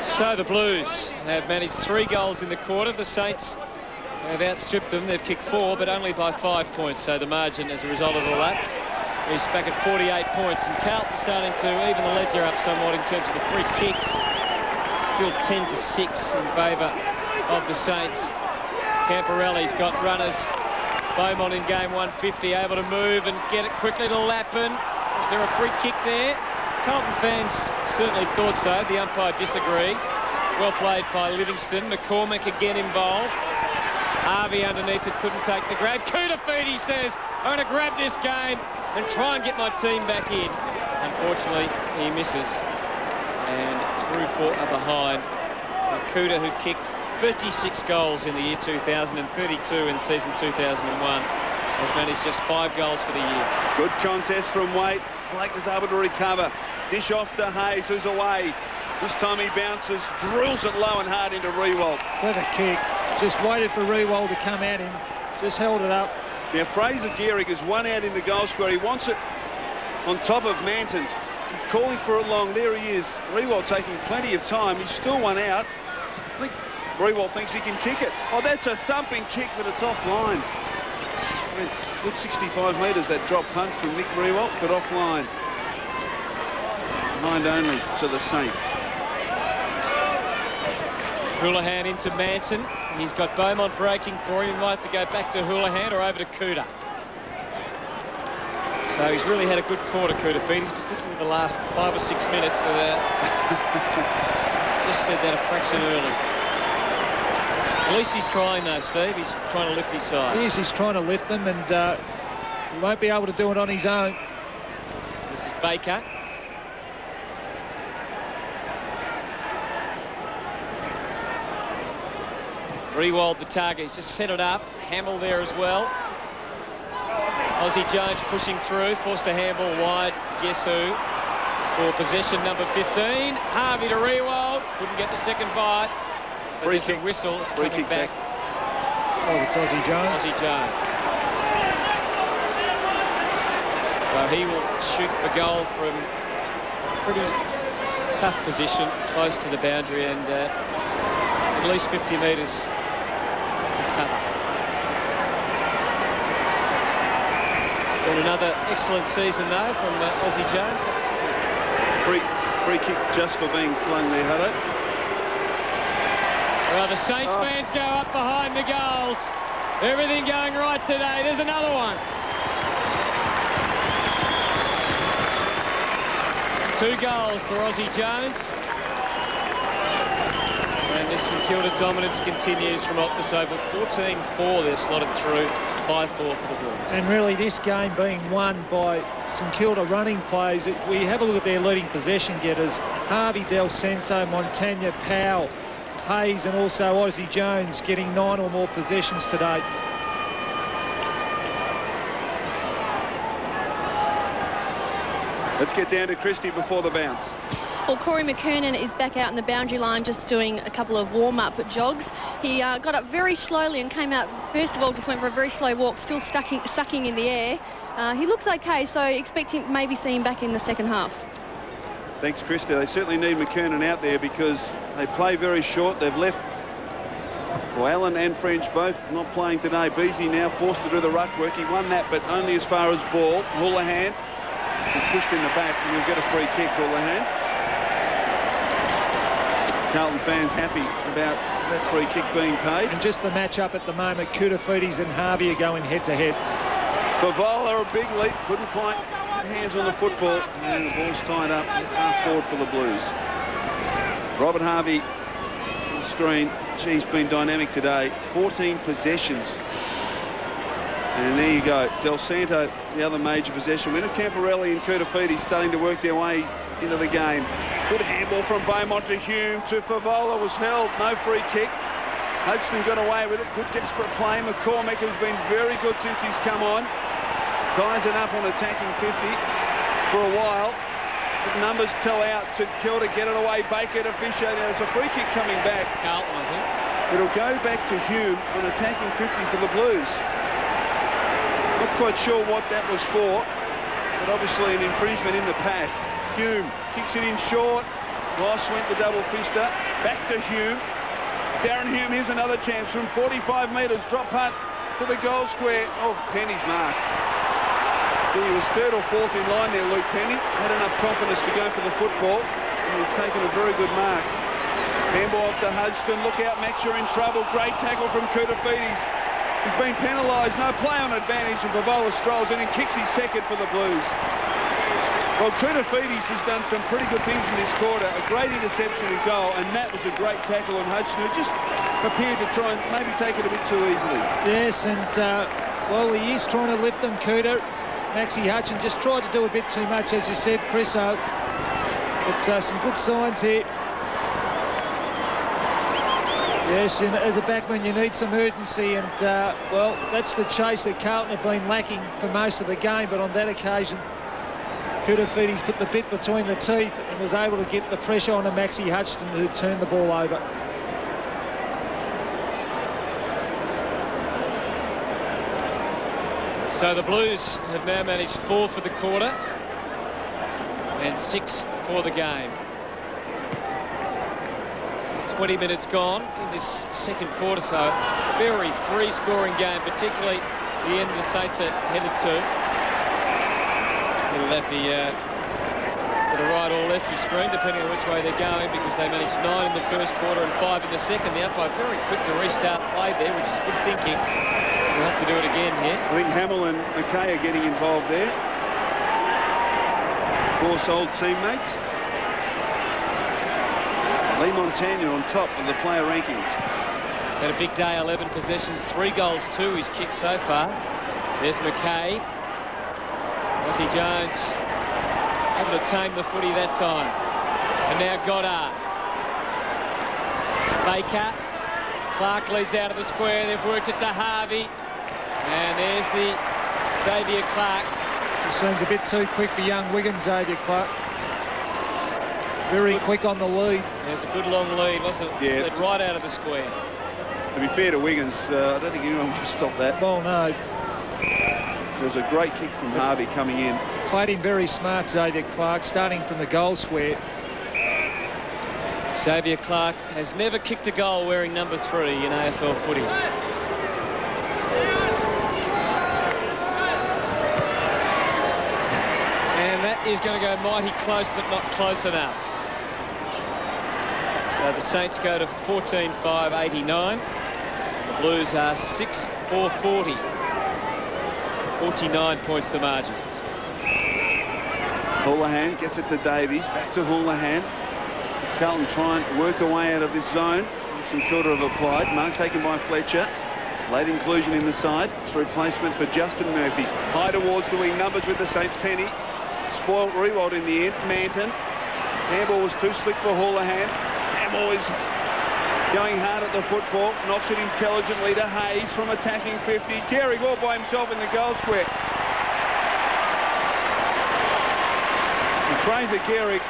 So the Blues have managed 3 goals in the quarter. The Saints have outstripped them. They've kicked 4, but only by 5 points. So the margin as a result of all that is back at 48 points. And Carlton starting to even the ledger up somewhat in terms of the free kicks. Still 10-6 in favour of the Saints. Camporelli's got runners. Beaumont in game 150, able to move and get it quickly to Lappin. Is there a free kick there? Carlton fans certainly thought so. The umpire disagrees. Well played by Livingston. McCormick again involved. Harvey underneath it, couldn't take the grab. Kudafiti says, I'm going to grab this game and try and get my team back in. Unfortunately, he misses. And through 4 are behind. Kuda, who kicked 36 goals in the year 2000 and 32 in season 2001, has managed just 5 goals for the year. Good contest from Waite. Blake was able to recover. Dish off to Hayes, who's away. This time he bounces, drills it low and hard into Rewald. Clever kick. Just waited for Rewald to come at him. Just held it up. Now Fraser Gehrig is 1 out in the goal square. He wants it on top of Manton. He's calling for it long. There he is. Rewald taking plenty of time. He's still 1 out. I think Rewald thinks he can kick it. Oh, that's a thumping kick, but it's offline. I mean, good 65 metres, that drop punch from Nick Rewald, but offline. Behind only to the Saints. Houlihan into Manton. He's got Beaumont breaking for him. He might have to go back to Houlihan or over to Kuda. So he's really had a good quarter, Kudafiti, particularly the last 5 or 6 minutes. Just said that a fraction early. At least he's trying though, Steve. He's trying to lift his side. He is, he's trying to lift them, and he won't be able to do it on his own. This is Baker. Rewald the target. He's just set it up. Hamill there as well. Aussie Jones pushing through. Forced a handball wide. Guess who? For possession number 15. Harvey to Rewald. Couldn't get the second bite. Free There's kick. a whistle. It's Free coming kick back. So it's Aussie Jones. Aussie Jones. So he will shoot for goal from a pretty tough position, close to the boundary, and at least 50 metres to cover. It's been another excellent season though from Aussie Jones. That's Free kick just for being slung there, Hutto. well, the Saints fans go up behind the goals. Everything going right today. There's another one. 2 goals for Aussie Jones. And this St Kilda dominance continues from Optus Oval. 14-4 they've slotted through. 5-4 for the Blues. And really, this game being won by St Kilda running plays, if we have a look at their leading possession getters, Harvey, Del Santo, Montagna, Powell, Hayes and also Ozzie Jones getting 9 or more possessions today. Let's get down to Christie before the bounce. Well, Corey McKernan is back out in the boundary line just doing a couple of warm-up jogs. He got up very slowly and came out, first of all, just went for a very slow walk, still sucking in the air. He looks okay, so expect him maybe see him back in the second half. Thanks, Christie. They certainly need McKernan out there because they play very short. They've left Allen and French both not playing today. Beasy now forced to do the ruck work. He won that, but only as far as ball. Houlihan is pushed in the back, and he'll get a free kick, Houlihan. Carlton fans happy about that free kick being paid. And just the match-up at the moment, Koutafidis and Harvey are going head-to-head. Bavola, a big leap, couldn't quite get hands on the football, and the ball's tied up at half forward for the Blues. Robert Harvey on the screen. He's been dynamic today. 14 possessions. And there you go. Del Santo, the other major possession winner. Camporelli and Koutafidis starting to work their way into the game. Good handball from Beaumont to Hume to Favola, was held, no free kick. Hodgson got away with it, good desperate play. McCormick has been very good since he's come on. Ties it up on attacking 50 for a while. The numbers tell out. St Kilda get it away. Baker to Fisher. Now there's a free kick coming back. Carlton, I think. It'll go back to Hume on attacking 50 for the Blues. Not quite sure what that was for, but obviously an infringement in the pack. Hume kicks it in short. Ross went the double fister. Back to Hume. Darren Hume, here's another chance from 45 metres. Drop punt to the goal square. Oh, Penny's marked. He was third or fourth in line there, Luke Penny. Had enough confidence to go for the football, and he's taken a very good mark. Handball up to Hodgson. Look out, Max, you're in trouble. Great tackle from Koutafidis. He's been penalised. No play on advantage, and Favola strolls in and kicks his second for the Blues. Well, Koutafidis has done some pretty good things in this quarter. A great interception and goal, and that was a great tackle on Hodgson, who just appeared to try and maybe take it a bit too easily. Yes, and, well, he is trying to lift them, Kuta. Maxie Hutchin just tried to do a bit too much, as you said, Chriso. But some good signs here. Yes, and as a backman, you need some urgency, and, well, that's the chase that Carlton have been lacking for most of the game, but on that occasion, Koutafidis put the bit between the teeth and was able to get the pressure on a Maxie Hutchin, who turned the ball over. So the Blues have now managed 4 for the quarter and 6 for the game. So 20 minutes gone in this second quarter, so very free-scoring game, particularly the end the Saints are headed to. It'll have be to the right or left of screen, depending on which way they're going, because they managed 9 in the first quarter and 5 in the second. The umpire very quick to restart play there, which is good thinking. We'll have to do it again here. I think Hamill and McKay are getting involved there. Of course, old teammates. Lee Montagna on top of the player rankings. Had a big day, 11 possessions, 3 goals, 2 he's kicked so far. There's McKay. Ozzie Jones able to tame the footy that time. And now Goddard. Baker. Clark leads out of the square. They've worked it to Harvey. And there's the Xavier Clark. He seems a bit too quick for young Wigan, Xavier Clark. Very quick on the lead. There's a good long lead, wasn't it? Yeah. Led right out of the square. To be fair to Wiggins, I don't think anyone will stop that. Well, no. There was a great kick from Harvey coming in. Played him very smart, Xavier Clark, starting from the goal square. Xavier Clark has never kicked a goal wearing number 3 in AFL footy. And that is going to go mighty close, but not close enough. So the Saints go to 14-5-89. The Blues are 6-4-40. 49 points the margin. Houlihan gets it to Davies. Back to Houlihan. As Carlton try and work away out of this zone. St Kilda have applied. Mark taken by Fletcher. Late inclusion in the side. It's a replacement for Justin Murphy. High towards the wing. Numbers with the Saints. Penny. Spoilt Rewald in the end. Manton. Handball was too slick for Houlihan. Hamill is going hard at the football. Knocks it intelligently to Hayes from attacking 50. Gehrig all by himself in the goal square. And Fraser Gehrig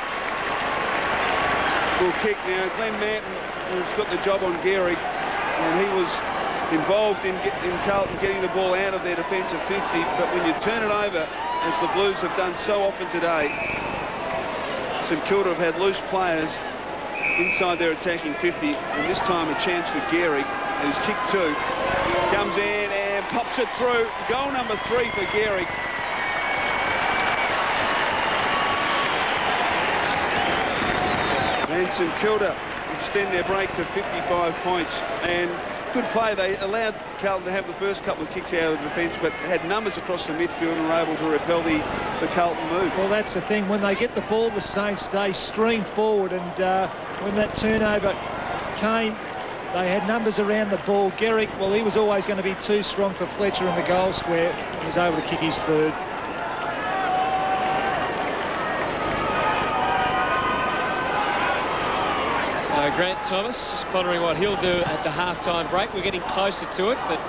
will kick now. Glenn Manton has got the job on Gehrig, and he was involved in Carlton getting the ball out of their defensive 50, but when you turn it over, as the Blues have done so often today, St Kilda have had loose players inside their attacking 50, and this time a chance for Gehrig, who's kicked 2, comes in and pops it through. Goal number 3 for Gehrig. And St Kilda extend their break to 55 points, and good play. They allowed Carlton to have the first couple of kicks out of the defence, but had numbers across the midfield and were able to repel the Carlton move. Well, that's the thing. When they get the ball, the Saints, they stream forward, and when that turnover came, they had numbers around the ball. Gehrig, well, he was always going to be too strong for Fletcher in the goal square. He was able to kick his 3rd. So Grant Thomas just pondering what he'll do at the half-time break. We're getting closer to it, but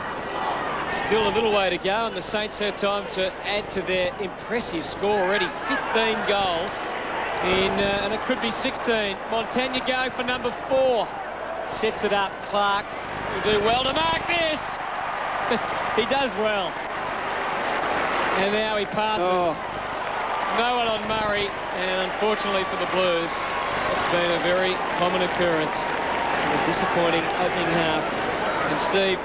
still a little way to go, and the Saints have time to add to their impressive score already. 15 goals, and it could be 16. Montagna going for number 4. Sets it up. Clark will do well to mark this. He does well. And now he passes. No one on Murray, and unfortunately for the Blues, it's been a very common occurrence. A disappointing opening half. And Steve,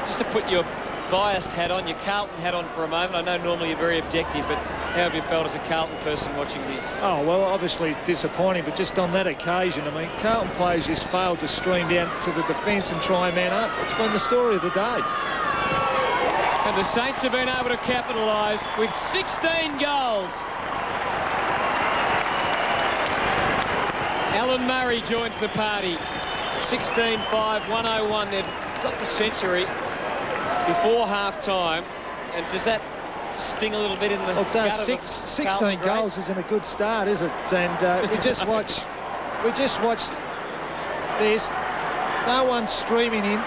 just to put your biased hat on, your Carlton hat on for a moment. I know normally you're very objective, but how have you felt as a Carlton person watching this? Oh, well, obviously disappointing, but just on that occasion, I mean, Carlton players just failed to stream down to the defence and try and man up. It's been the story of the day. And the Saints have been able to capitalise with 16 goals. Alan Murray joins the party. 16-5, 101. They've got the century before half-time. And does that sting a little bit in the... Well, it does. 16 goals isn't a good start, is it? And we just watched this. No one streaming in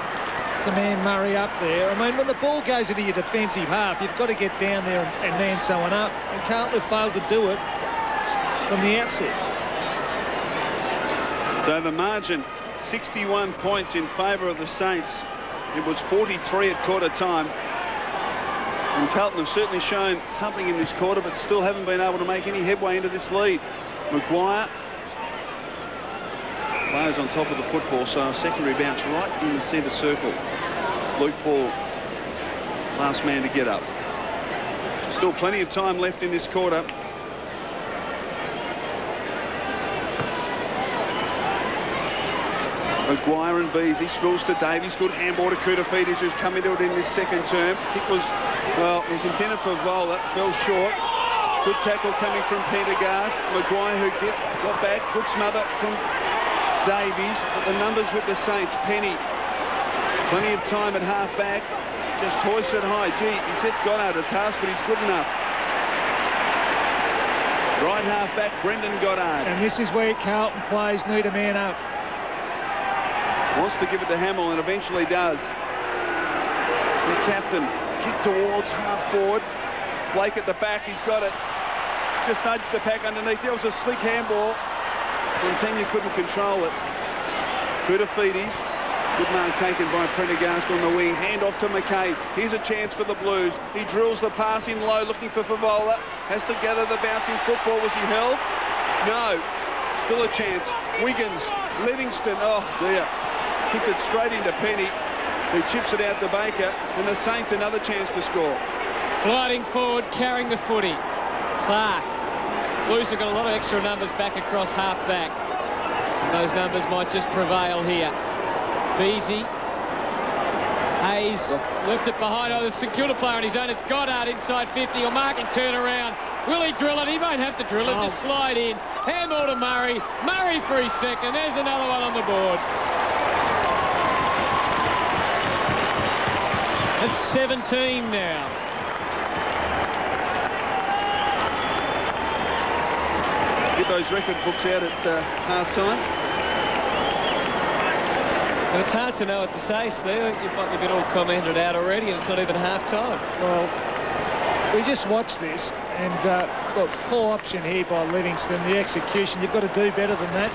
to man Murray up there. I mean, when the ball goes into your defensive half, you've got to get down there and man someone up. And Carlton failed to do it from the outset. So the margin, 61 points in favour of the Saints. It was 43 at quarter time. And Carlton have certainly shown something in this quarter, but still haven't been able to make any headway into this lead. Maguire, players on top of the football, so a secondary bounce right in the centre circle. Luke Paul, last man to get up. Still plenty of time left in this quarter. Maguire and Beasley, spills to Davies, good handball to Koutafidis, who's come into it in this second term. Kick was, well, it was intended for Vola, fell short. Good tackle coming from Pendergast. Maguire, who got back, good smother from Davies, but the numbers with the Saints. Penny, plenty of time at half-back, just hoists it high. Gee, he sets Goddard a task, but he's good enough. Right half-back, Brendan Goddard. And this is where Carlton players need a man up. Wants to give it to Hamill and eventually does. The captain, kick towards half forward. Blake at the back, he's got it. Just nudged the pack underneath. There was a slick handball. Montagna couldn't control it. Koutafidis, good mark taken by Prendergast on the wing. Hand off to McKay. Here's a chance for the Blues. He drills the pass in low, looking for Favola. Has to gather the bouncing football. Was he held? No. Still a chance. Wiggins, Livingston, oh dear. Kicked it straight into Penny, who chips it out to Baker, and the Saints another chance to score. Gliding forward, carrying the footy. Clark. Blues have got a lot of extra numbers back across half-back. Those numbers might just prevail here. Beasy. Hayes left it behind. Oh, the St Kilda player on his own. It's Goddard inside 50. He'll mark and turn around. Will he drill it? He won't have to drill it. Just slide in. Handball to Murray. Murray for his second. There's another one on the board. It's 17 now. Get those record books out at half-time. And it's hard to know what to say, Steve. You've been all commented out already, and it's not even half-time. Well, we just watched this, and well, poor option here by Livingston. The execution, you've got to do better than that.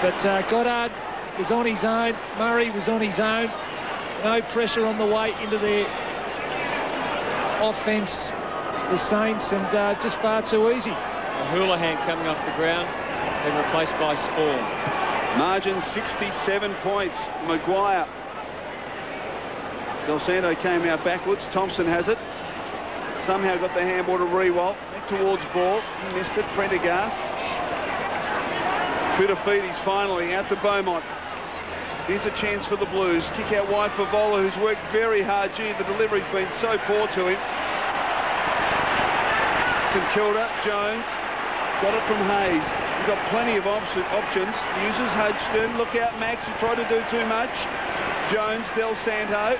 But Goddard was on his own. Murray was on his own. No pressure on the way into their offence, the Saints, and just far too easy. Houlihan coming off the ground, being replaced by Spawn. Margin 67 points. Maguire. Del Santo came out backwards. Thompson has it. Somehow got the handball to Rewalt. Back towards ball. He missed it. Prendergast. Kudafides finally out to Beaumont. Here's a chance for the Blues. Kick out wide for Vola, who's worked very hard. Gee, the delivery's been so poor to him. St Kilda, Jones. Got it from Hayes. He's got plenty of options. Uses Hodgson. Look out, Max, who tried to do too much. Jones, Del Santo.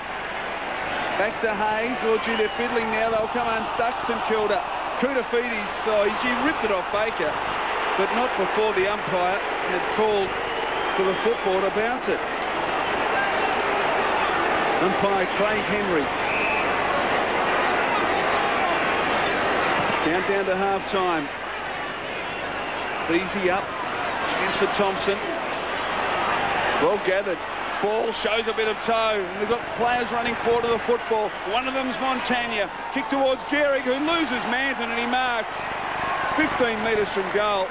Back to Hayes. Oh, gee, they're fiddling now. They'll come unstuck, St Kilda. Kudafides, oh, he ripped it off Baker, but not before the umpire had called for the football to bounce it. Umpire Craig Henry. Countdown to half-time. Beasy up. Chance for Thompson. Well gathered. Ball shows a bit of toe. And they've got players running forward to the football. One of them's Montagna. Kick towards Gehrig, who loses Manton, and he marks 15 metres from goal.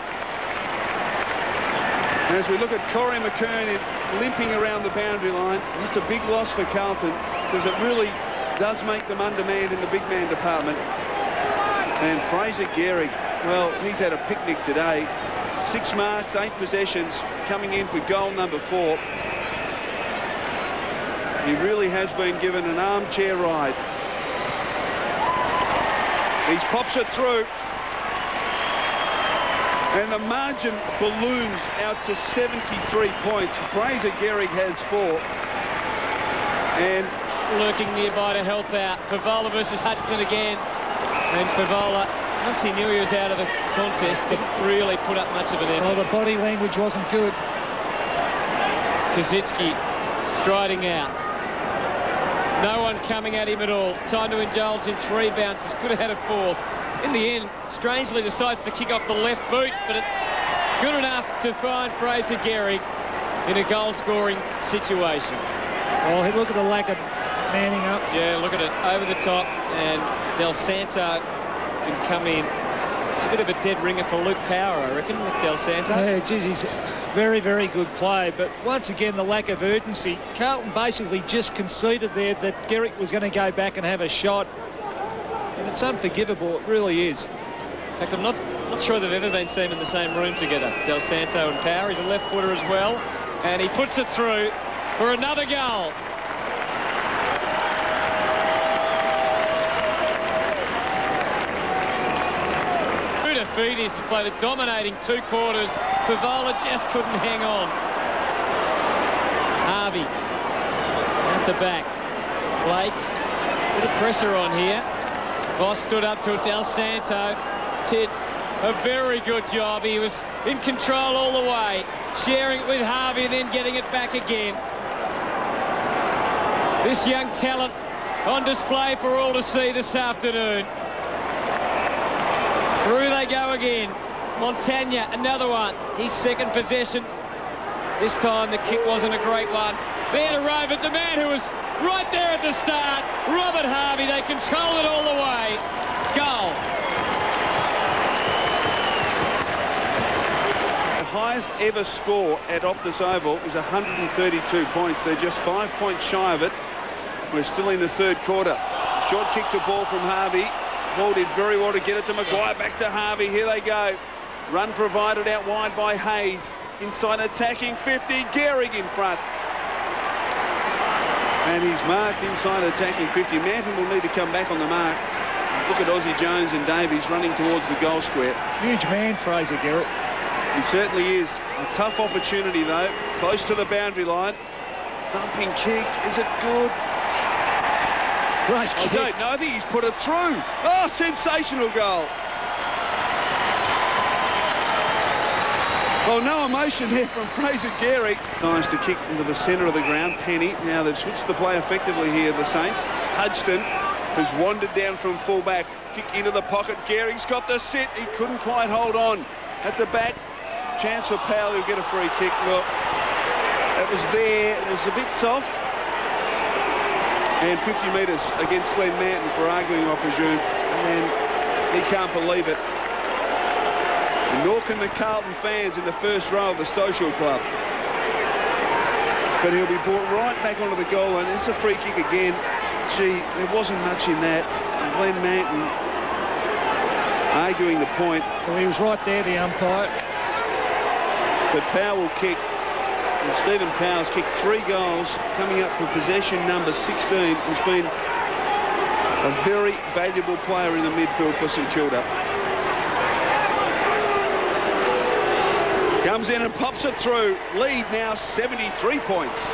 And as we look at Corey McKernan limping around the boundary line, that's a big loss for Carlton, because it really does make them undermanned in the big man department. And Fraser Gehrig, well, he's had a picnic today. 6 marks, 8 possessions, coming in for goal number 4. He really has been given an armchair ride. He pops it through. And the margin balloons out to 73 points. Fraser Gehrig has 4. And lurking nearby to help out. Favola versus Hudson again. And Favola, once he knew he was out of the contest, didn't really put up much of an effort. Well, the body language wasn't good. Kazitsky striding out. No one coming at him at all. Time to indulge in 3 bounces. Could have had a 4th. In the end, strangely decides to kick off the left boot, but it's good enough to find Fraser Gehrig in a goal-scoring situation. Well, look at the lack of manning up. Yeah, look at it. Over the top, and Del Santo can come in. It's a bit of a dead ringer for Luke Power, I reckon, with Del Santo. Yeah, geez, he's a very, very good play. But once again, the lack of urgency. Carlton basically just conceded there that Gehrig was going to go back and have a shot. And it's unforgivable, it really is. In fact, I'm not sure they've ever been seen in the same room together, Del Santo and Power. He's a left footer as well, and he puts it through for another goal. Kudafides has played a dominating 2 quarters. Favola just couldn't hang on. Harvey at the back. Blake, bit of pressure on here. Voss stood up to Del Santo. Did a very good job. He was in control all the way, sharing it with Harvey and then getting it back again. This young talent on display for all to see this afternoon. Through they go again. Montagna, another one. His second possession. This time the kick wasn't a great one. There to rove it, the man who was right there at the start, Robert Harvey. They controlled it all the way. Goal. the highest ever score at Optus Oval is 132 points. They're just 5 points shy of it. We're still in the 3rd quarter. Short kick to ball from Harvey. Ball did very well to get it to Maguire. Back to Harvey. Here they go. Run provided out wide by Hayes. Inside attacking 50. Gehrig in front. And he's marked inside attacking 50. Manton will need to come back on the mark. Look at Aussie Jones and Davies running towards the goal square. Huge man, Fraser Gehrig. He certainly is. A tough opportunity, though. Close to the boundary line. Thumping kick. Is it good? Great I kick. don't know. I think he's put it through. Oh, sensational goal. Well, no emotion there from Fraser Gehrig. Nice to kick into the centre of the ground. Penny. Now they've switched the play effectively here, the Saints. Hudson has wandered down from full-back. Kick into the pocket. Gehrig's got the sit. He couldn't quite hold on. At the back, chance for Powell, who'll get a free kick. Look, that was there. It was a bit soft. And 50 metres against Glenn Manton for arguing, I presume. And he can't believe it. Nor can the Carlton fans in the first row of the social club. But he'll be brought right back onto the goal line. It's a free kick again. Gee, there wasn't much in that. And Glenn Manton arguing the point. Well, he was right there, the umpire. But Powell will kick. And Stephen Powell's kicked 3 goals, coming up for possession number 16. He's been a very valuable player in the midfield for St Kilda. Comes in and pops it through. Lead now 73 points.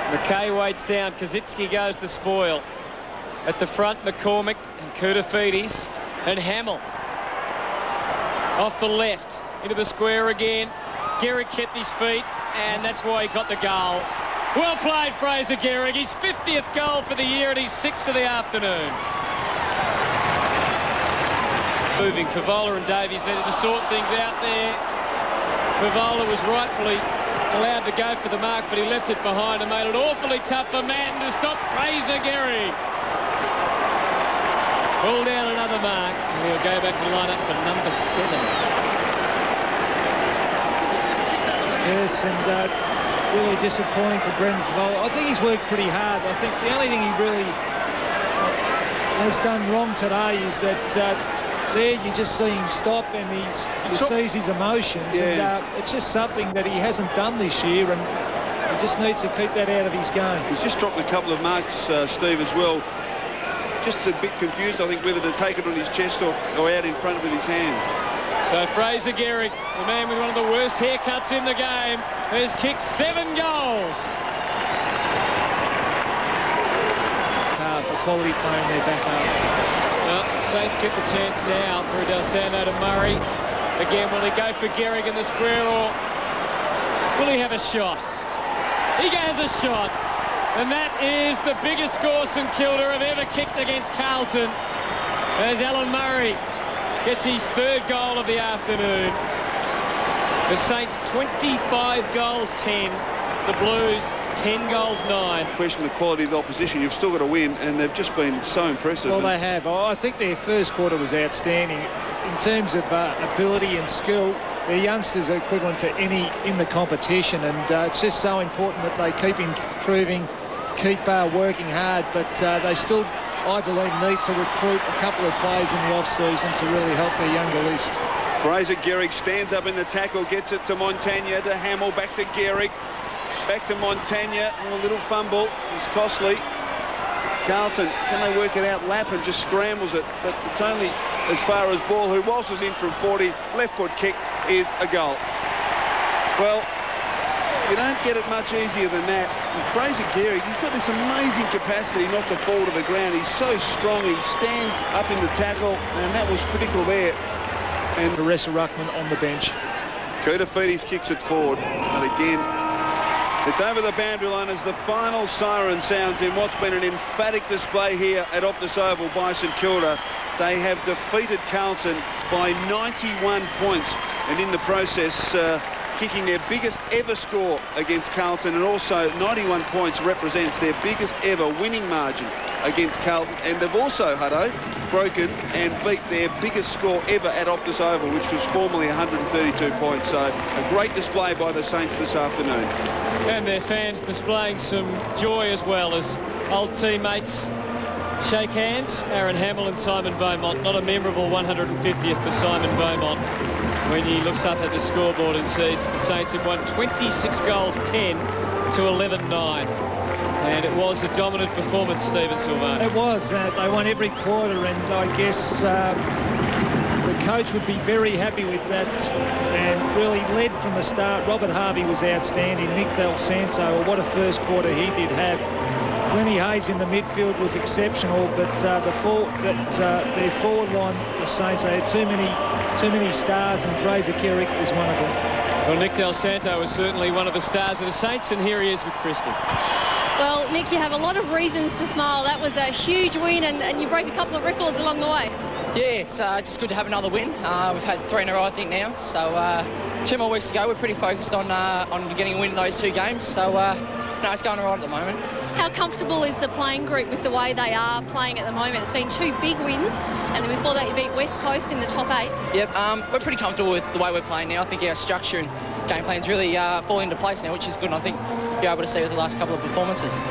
McKay waits down. Kazitsky goes the spoil. At the front, McCormick and Koutafidis and Hamill. Off the left, into the square again. Gehrig kept his feet, and that's why he got the goal. Well played, Fraser Gehrig. His 50th goal for the year and his 6th of the afternoon. Moving, Favola and Davies needed to sort things out there. Favola was rightfully allowed to go for the mark, but he left it behind and made it awfully tough for Manton to stop Fraser Gehrig. Pull down another mark, and he'll go back and line up for number 7. Yes, and really disappointing for Brendan Favola. I think he's worked pretty hard. I think the only thing he really has done wrong today is that there you just see him stop and he sees his emotions. Yeah. And it's just something that he hasn't done this year, and he just needs to keep that out of his game. He's just dropped a couple of marks, Steve, as well. Just a bit confused, I think, whether to take it on his chest or out in front with his hands. So Fraser Gehrig, the man with one of the worst haircuts in the game, has kicked 7 goals. For quality play in their back half. Well, Saints get the chance now for Del Sando to Murray. Again, will he go for Gehrig in the square, or will he have a shot? He has a shot. And that is the biggest score St Kilda have ever kicked against Carlton, as Alan Murray gets his 3rd goal of the afternoon. The Saints 25 goals 10, the Blues 10 goals 9. Question the quality of the opposition. You've still got to win, and they've just been so impressive. Well, they have. I think their first quarter was outstanding. In terms of ability and skill, their youngsters are equivalent to any in the competition, and it's just so important that they keep improving, keep working hard, but they still, I believe, need to recruit a couple of players in the off-season to really help their younger list. Fraser Gehrig stands up in the tackle, gets it to Montagna, to Hamill, back to Gehrig. Back to Montagna, and a little fumble. It's costly. Carlton, can they work it out? Lappin just scrambles it, but it's only as far as Ball, who was in from 40. Left foot kick is a goal. Well, you don't get it much easier than that. And Fraser Gehrig, he's got this amazing capacity not to fall to the ground. He's so strong. He stands up in the tackle, and that was critical there. And Teresa Ruckman on the bench. Koutafidis kicks it forward, but again, it's over the boundary line as the final siren sounds in what's been an emphatic display here at Optus Oval by St Kilda. They have defeated Carlton by 91 points, and in the process kicking their biggest ever score against Carlton, and also 91 points represents their biggest ever winning margin against Carlton. And they've also, Hutto, broken and beat their biggest score ever at Optus Oval, which was formerly 132 points. So a great display by the Saints this afternoon. And their fans displaying some joy as well, as old teammates shake hands. Aaron Hamill and Simon Beaumont. Not a memorable 150th for Simon Beaumont when he looks up at the scoreboard and sees that the Saints have won 26 goals 10 to 11-9. And it was a dominant performance, Stephen Silvano. It was. They won every quarter, and I guess the coach would be very happy with that, and really led from the start. Robert Harvey was outstanding. Nick Del Santo, well, what a first quarter he did have. Lenny Hayes in the midfield was exceptional, but their forward line, the Saints, they had too many stars, and Fraser Kerrick was one of them. Well, Nick Del Santo was certainly one of the stars of the Saints, and here he is with Christy. Well, Nick, you have a lot of reasons to smile. That was a huge win, and you broke a couple of records along the way. Yeah, it's just good to have another win. We've had 3 in a row, I think, now. So 2 more weeks to go. We're pretty focused on getting a win in those 2 games. So, no, it's going all right at the moment. How comfortable is the playing group with the way they are playing at the moment? It's been 2 big wins, and then before that you beat West Coast in the top 8. Yep, we're pretty comfortable with the way we're playing now. I think our structure and game plan's really falling into place now, which is good, and I think you're able to see with the last couple of performances.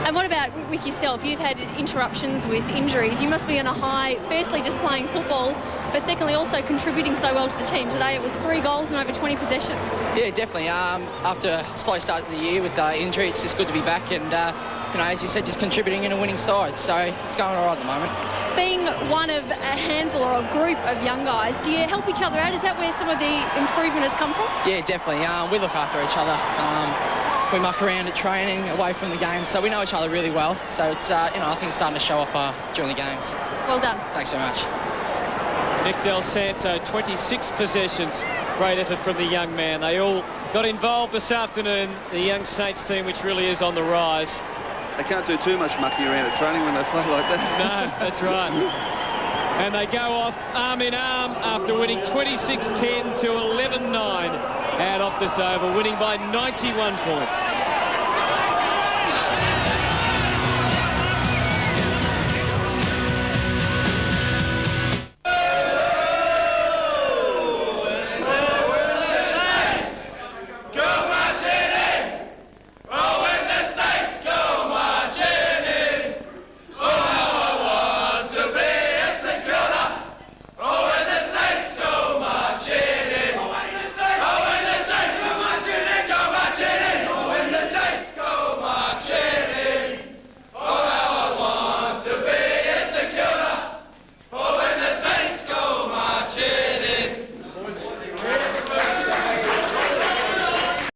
And what about with yourself? You've had interruptions with injuries. You must be on a high, firstly just playing football, but secondly also contributing so well to the team. Today it was 3 goals and over 20 possessions. Yeah, definitely. After a slow start to the year with injury, it's just good to be back and, you know, as you said, just contributing in a winning side. So it's going all right at the moment. Being one of a handful or a group of young guys, do you help each other out? Is that where some of the improvement has come from? Yeah, definitely. We look after each other. We muck around at training, away from the game, so we know each other really well. So it's, you know, I think it's starting to show off during the games. Well done. Thanks so much. Nick Del Santo, 26 possessions. Great effort from the young man. They all got involved this afternoon, the young Saints team, which really is on the rise. They can't do too much mucking around at training when they play like that. No, that's right. And they go off arm in arm after winning 26-10 to 11-9 out off this over, winning by 91 points.